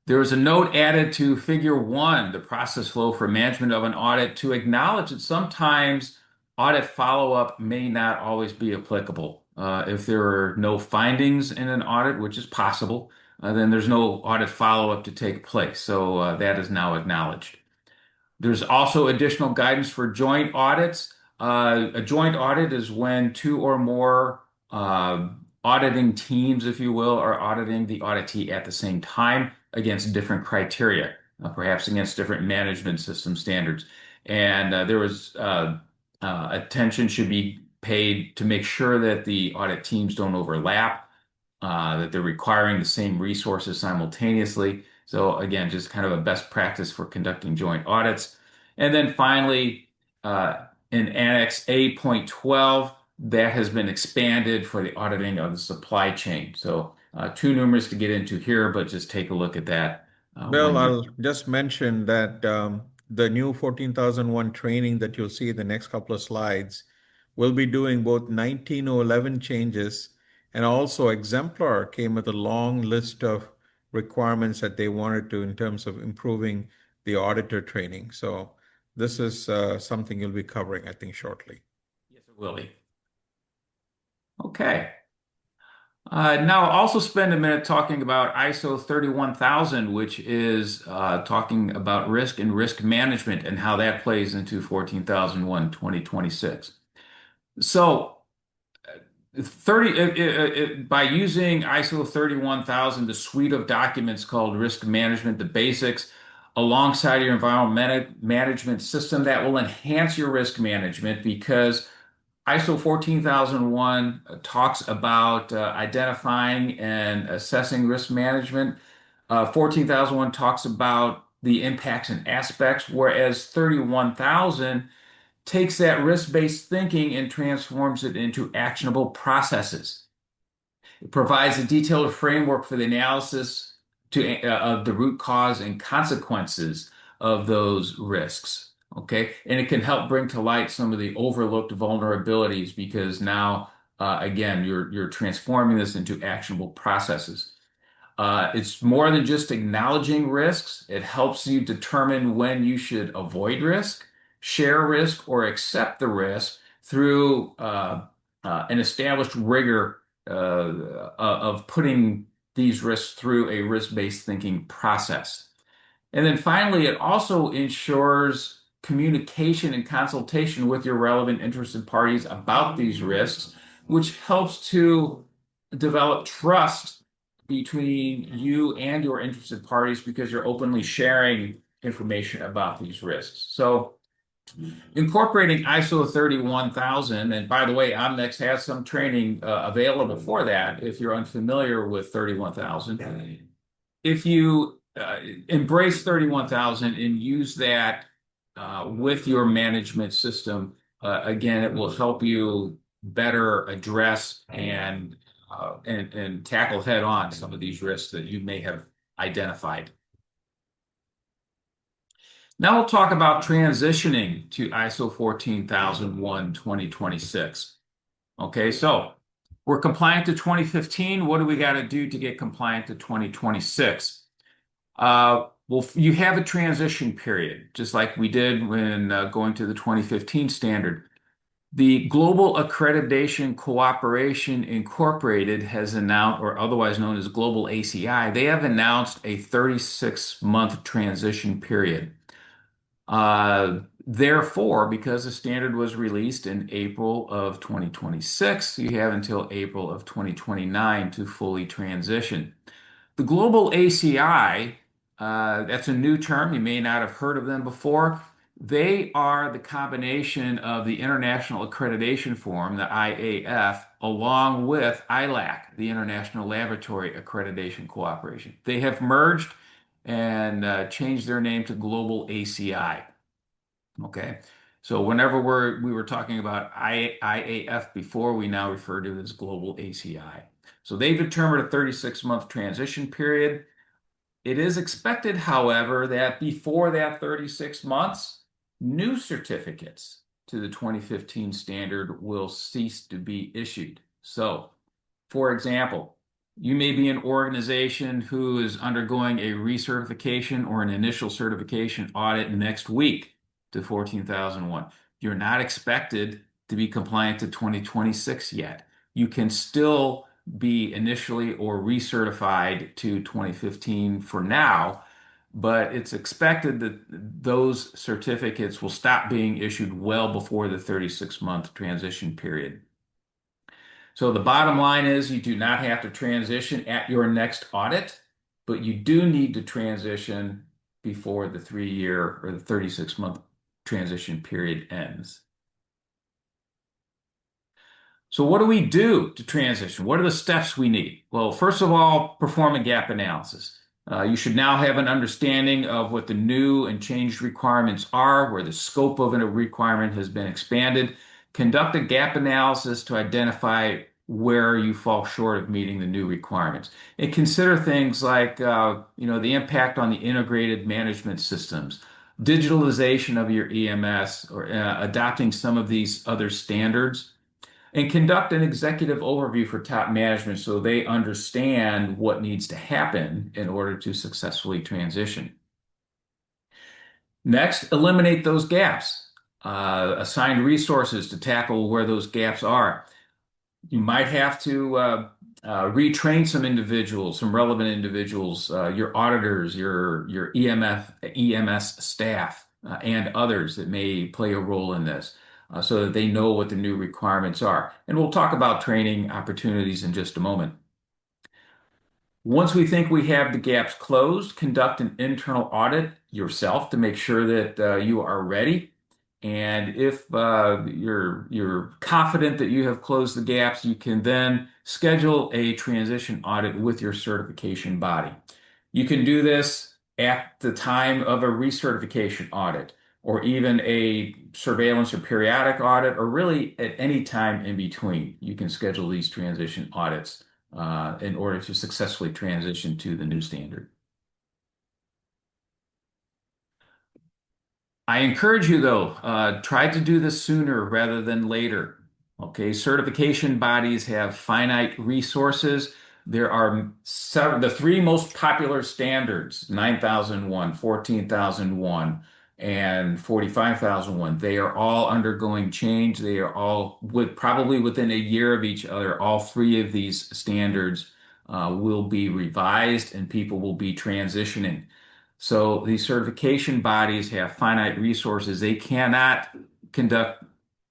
Speaker 3: There was a note added to Figure 1, the process flow for management of an audit, to acknowledge that sometimes audit follow-up may not always be applicable. If there are no findings in an audit, which is possible, then there's no audit follow-up to take place. So that is now acknowledged. There's also additional guidance for joint audits. A joint audit is when two or more auditing teams, if you will, are auditing the auditee at the same time against different criteria, perhaps against different management system standards. And there was attention should be paid to make sure that the audit teams don't overlap, that they're requiring the same resources simultaneously. So again, just kind of a best practice for conducting joint audits. And then finally, in Annex 8.12, that has been expanded for the auditing of the supply chain. So too numerous to get into here, but just take a look at that.
Speaker 2: Bill, I'll just mention that the new 14,001 training that you'll see in the next couple of slides will be doing both 1911 changes, and also Exemplar came with a long list of requirements that they wanted to in terms of improving the auditor training. So this is something you'll be covering, I think, shortly.
Speaker 3: Yes, it will be. Okay. Now, I'll also spend a minute talking about ISO 31000, which is talking about risk and risk management and how that plays into 14,001 2026. So, by using ISO 31000, the suite of documents called risk management, the basics, alongside your environmental management system, that will enhance your risk management, because ISO 14001 talks about identifying and assessing risk management. 14001 talks about the impacts and aspects, whereas 31000 takes that risk-based thinking and transforms it into actionable processes. It provides a detailed framework for the analysis of the root cause and consequences of those risks. Okay, and it can help bring to light some of the overlooked vulnerabilities, because now, again, you're transforming this into actionable processes. It's more than just acknowledging risks. It helps you determine when you should avoid risk, share risk, or accept the risk through an established rigor of putting these risks through a risk-based thinking process. And then finally, it also ensures communication and consultation with your relevant interested parties about these risks, which helps to develop trust between you and your interested parties, because you're openly sharing information about these risks. So incorporating ISO 31000, and by the way, Omnex has some training available for that if you're unfamiliar with 31000. If you embrace 31,000 and use that with your management system. Again, it will help you better address and tackle head on some of these risks that you may have identified. Now we'll talk about transitioning to ISO 14001 2026. Okay, so we're compliant to 2015. What do we got to do to get compliant to 2026? Well, you have a transition period, just like we did when going to the 2015 standard. The Global Accreditation Cooperation Incorporated has announced, or otherwise known as Global ACI, they have announced a 36-month transition period. Therefore, because the standard was released in April of 2026, you have until April of 2029 to fully transition. The Global ACI, that's a new term. You may not have heard of them before. They are the combination of the International Accreditation Forum, the IAF, along with ILAC, the International Laboratory Accreditation Cooperation. They have merged and changed their name to Global ACI. Okay, so whenever we were talking about IAF before, we now refer to it as Global ACI. So they've determined a 36-month transition period. It is expected, however, that before that 36 months, new certificates to the 2015 standard will cease to be issued. So, for example, you may be an organization who is undergoing a recertification or an initial certification audit next week to 14,001. You're not expected to be compliant to 2026 yet. You can still be initially or recertified to 2015 for now, but it's expected that those certificates will stop being issued well before the 36-month transition period. So the bottom line is you do not have to transition at your next audit, but you do need to transition before the 3-year or the 36-month transition period ends. So what do we do to transition? What are the steps we need? Well, first of all, perform a gap analysis. You should now have an understanding of what the new and changed requirements are, where the scope of a requirement has been expanded. Conduct a gap analysis to identify where you fall short of meeting the new requirements. And consider things like the impact on the integrated management systems, digitalization of your EMS, or adopting some of these other standards. And conduct an executive overview for top management so they understand what needs to happen in order to successfully transition. Next, eliminate those gaps. Assign resources to tackle where those gaps are. You might have to retrain some individuals, some relevant individuals, your auditors, your EMS staff, and others that may play a role in this. So that they know what the new requirements are. And we'll talk about training opportunities in just a moment. Once we think we have the gaps closed, conduct an internal audit yourself to make sure that you are ready. And if you're confident that you have closed the gaps, you can then schedule a transition audit with your certification body. You can do this at the time of a recertification audit, or even a surveillance or periodic audit, or really at any time in between. You can schedule these transition audits in order to successfully transition to the new standard. I encourage you, though, try to do this sooner rather than later. Okay, certification bodies have finite resources. There are the 3 most popular standards, 9,001, 14,001, and 45,001. They are all undergoing change. They are all probably within a year of each other. All 3 of these standards will be revised and people will be transitioning. So these certification bodies have finite resources. They cannot conduct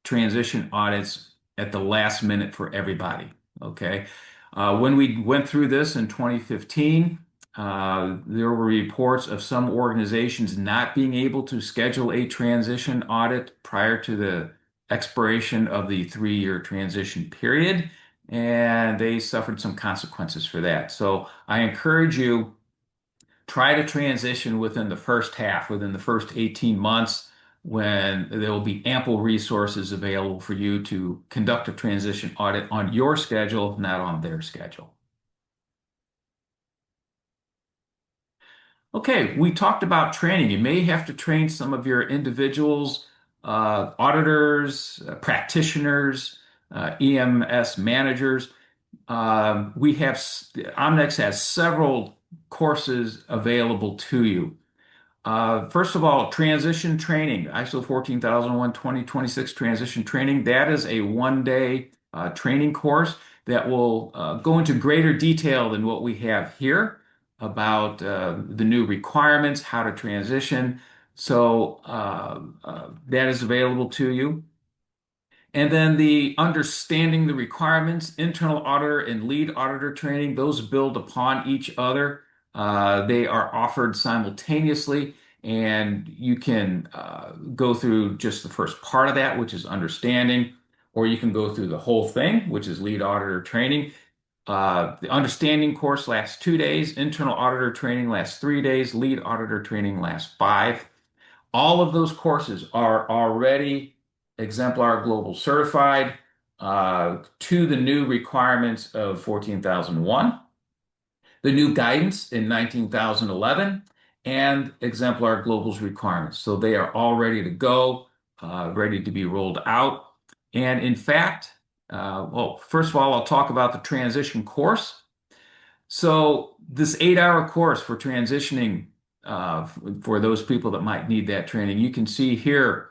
Speaker 3: transition audits at the last minute for everybody. Okay. When we went through this in 2015, there were reports of some organizations not being able to schedule a transition audit prior to the expiration of the 3-year transition period, and they suffered some consequences for that. So I encourage you try to transition within the first half, within the first 18 months, when there will be ample resources available for you to conduct a transition audit on your schedule, not on their schedule. Okay, we talked about training. You may have to train some of your individuals, auditors, practitioners, EMS managers. Omnex has several courses available to you. First of all, transition training, ISO 14001 2026 transition training. That is a one-day training course that will go into greater detail than what we have here about the new requirements, how to transition. So that is available to you. And then the understanding the requirements, internal auditor and lead auditor training, those build upon each other. They are offered simultaneously, and you can go through just the first part of that, which is understanding, or you can go through the whole thing, which is lead auditor training. The understanding course lasts 2 days, internal auditor training lasts 3 days, lead auditor training lasts 5. All of those courses are already Exemplar Global certified to the new requirements of 14,001, the new guidance in 19,011, and Exemplar Global's requirements. So they are all ready to go, ready to be rolled out. And in fact, well, first of all, I'll talk about the transition course. So this 8-hour course for transitioning for those people that might need that training, you can see here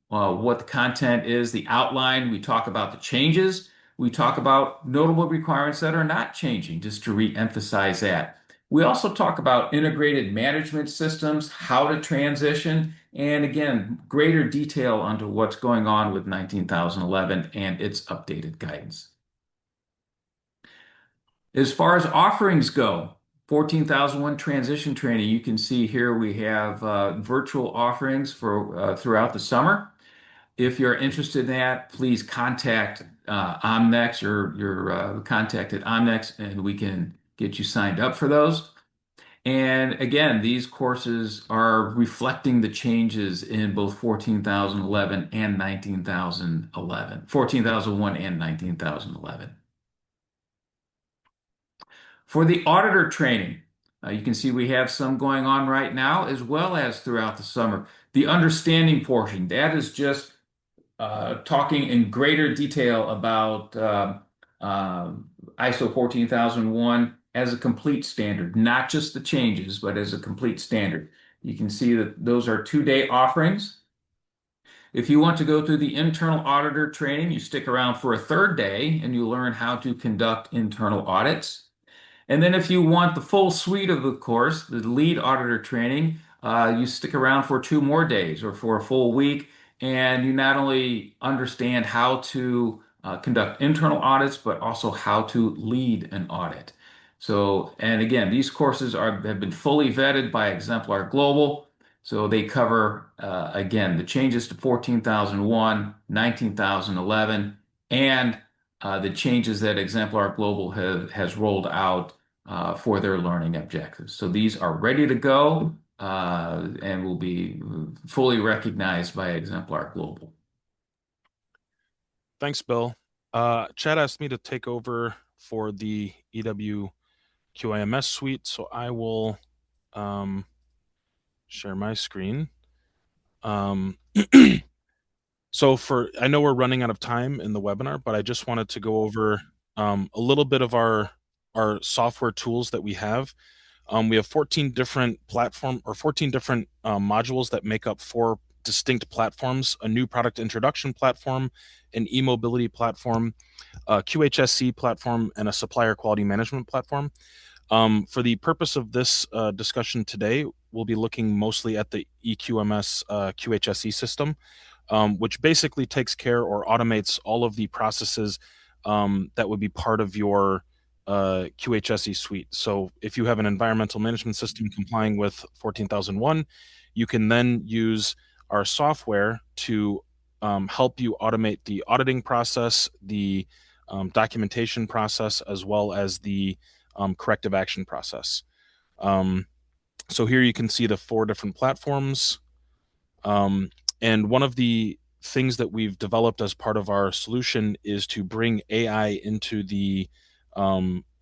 Speaker 3: what the content is, the outline. We talk about the changes. We talk about notable requirements that are not changing, just to re-emphasize that. We also talk about integrated management systems, how to transition, and again, greater detail onto what's going on with 19,011 and its updated guidance. As far as offerings go, 14,001 transition training, you can see here we have virtual offerings for throughout the summer. If you're interested in that, please contact Omnex or your contact at Omnex, and we can get you signed up for those. And again, these courses are reflecting the changes in both 14,011 and 19,011, 14,001 and 19,011. For the auditor training, you can see we have some going on right now as well as throughout the summer. The understanding portion, that is just talking in greater detail about ISO 14001 as a complete standard, not just the changes, but as a complete standard. You can see that those are 2-day offerings. If you want to go through the internal auditor training, you stick around for a 3rd day and you learn how to conduct internal audits. And then if you want the full suite of the course, the lead auditor training, you stick around for 2 more days or for a full week, and you not only understand how to conduct internal audits, but also how to lead an audit. So, and again, these courses have been fully vetted by Exemplar Global. So they cover, again, the changes to 14,001, 19,011, and the changes that Exemplar Global has rolled out for their learning objectives. So these are ready to go and will be fully recognized by Exemplar Global.
Speaker 1: Thanks, Bill. Chad asked me to take over for the EW QIMS suite, so I will share my screen. So I know we're running out of time in the webinar, but I just wanted to go over a little bit of our software tools that we have. We have 14 different modules that make up 4 distinct platforms: a new product introduction platform, an e-mobility platform, a QHSE platform, and a supplier quality management platform. For the purpose of this discussion today, we'll be looking mostly at the EQMS QHSE system, which basically takes care or automates all of the processes that would be part of your QHSE suite. So if you have an environmental management system complying with 14,001, you can then use our software to help you automate the auditing process, the documentation process, as well as the corrective action process. So here you can see the 4 different platforms. And one of the things that we've developed as part of our solution is to bring AI into the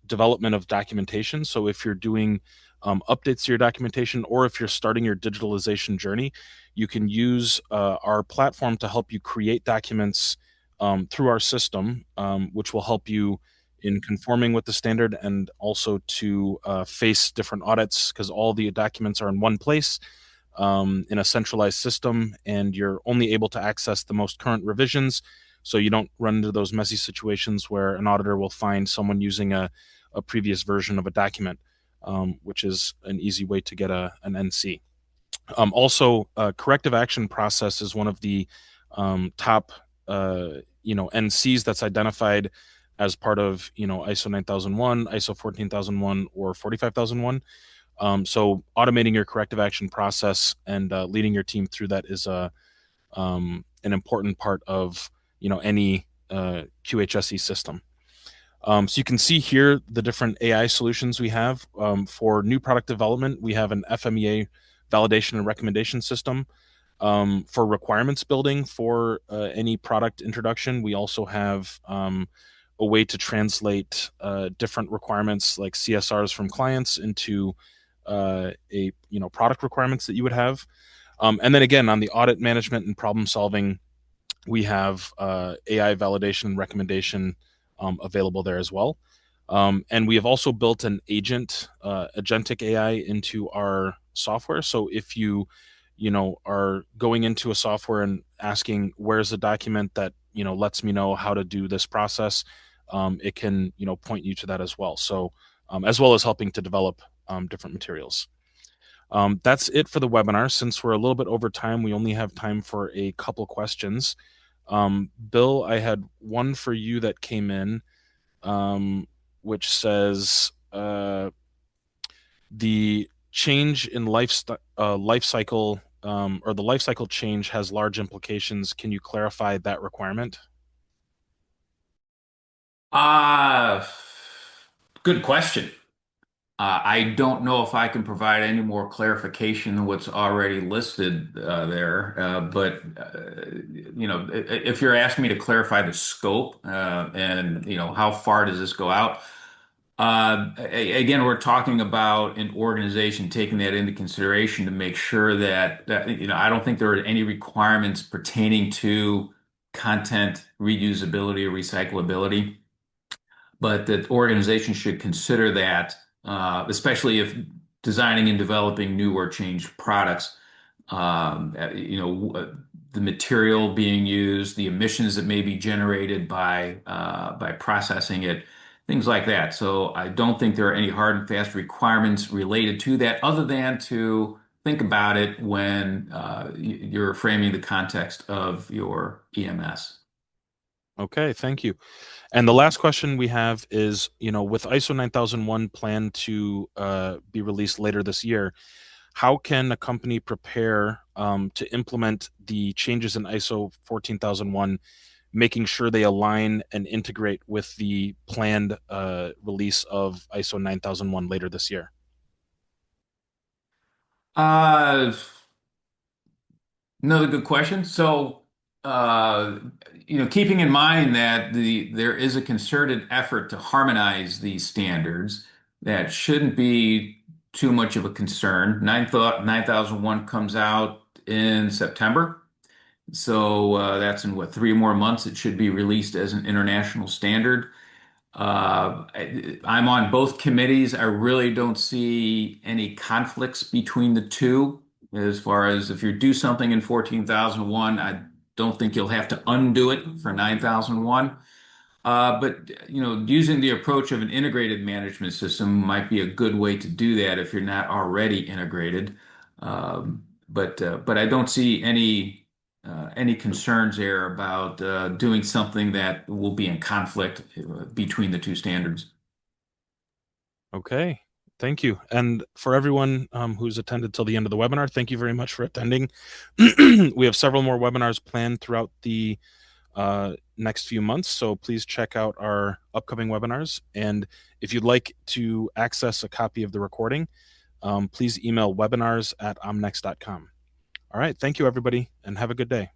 Speaker 1: development of documentation. So if you're doing updates to your documentation, or if you're starting your digitalization journey, you can use our platform to help you create documents through our system, which will help you in conforming with the standard, and also to face different audits, because all the documents are in one place in a centralized system, and you're only able to access the most current revisions, so you don't run into those messy situations where an auditor will find someone using a previous version of a document, which is an easy way to get an NC. Also, corrective action process is one of the top NCs that's identified as part of ISO 9001, ISO 14001, or 45001. So automating your corrective action process and leading your team through that is an important part of any QHSE system. So you can see here the different AI solutions we have. For new product development, we have an FMEA validation and recommendation system. For requirements building for any product introduction, we also have a way to translate different requirements like CSRs from clients into product requirements that you would have. And then again, on the audit management and problem solving, we have AI validation and recommendation available there as well. And we have also built an agentic AI into our software. So if you are going into a software and asking, where's the document that lets me know how to do this process, it can point you to that as well. So as well as helping to develop different materials. That's it for the webinar. Since we're a little bit over time, we only have time for a couple questions. Bill, I had one for you that came in, which says the change in life cycle, or the life cycle change has large implications. Can you clarify that requirement?
Speaker 3: Good question. I don't know if I can provide any more clarification than what's already listed there. If you're asking me to clarify the scope and how far does this go out, again, we're talking about an organization taking that into consideration to make sure that I don't think there are any requirements pertaining to content reusability or recyclability, but that organizations should consider that, especially if designing and developing new or changed products. The material being used, the emissions that may be generated by processing it, things like that. So I don't think there are any hard and fast requirements related to that, other than to think about it when you're framing the context of your EMS.
Speaker 1: Okay, thank you. And the last question we have is, with ISO 9001 planned to be released later this year, how can a company prepare to implement the changes in ISO 14001, making sure they align and integrate with the planned release of ISO 9001 later this year?
Speaker 3: Another good question. So, keeping in mind that there is a concerted effort to harmonize these standards, that shouldn't be too much of a concern. 9001 comes out in September. So that's in what, 3 more months. It should be released as an international standard. I'm on both committees. I really don't see any conflicts between the two. As far as if you do something in 14,001, I don't think you'll have to undo it for 9001. But using the approach of an integrated management system might be a good way to do that if you're not already integrated. But I don't see any concerns there about doing something that will be in conflict between the two standards.
Speaker 1: Okay, thank you. And for everyone who's attended till the end of the webinar, thank you very much for attending. We have several more webinars planned throughout the next few months, so please check out our upcoming webinars. And if you'd like to access a copy of the recording, please email webinars@omnex.com. All right. Thank you, everybody, and have a good day.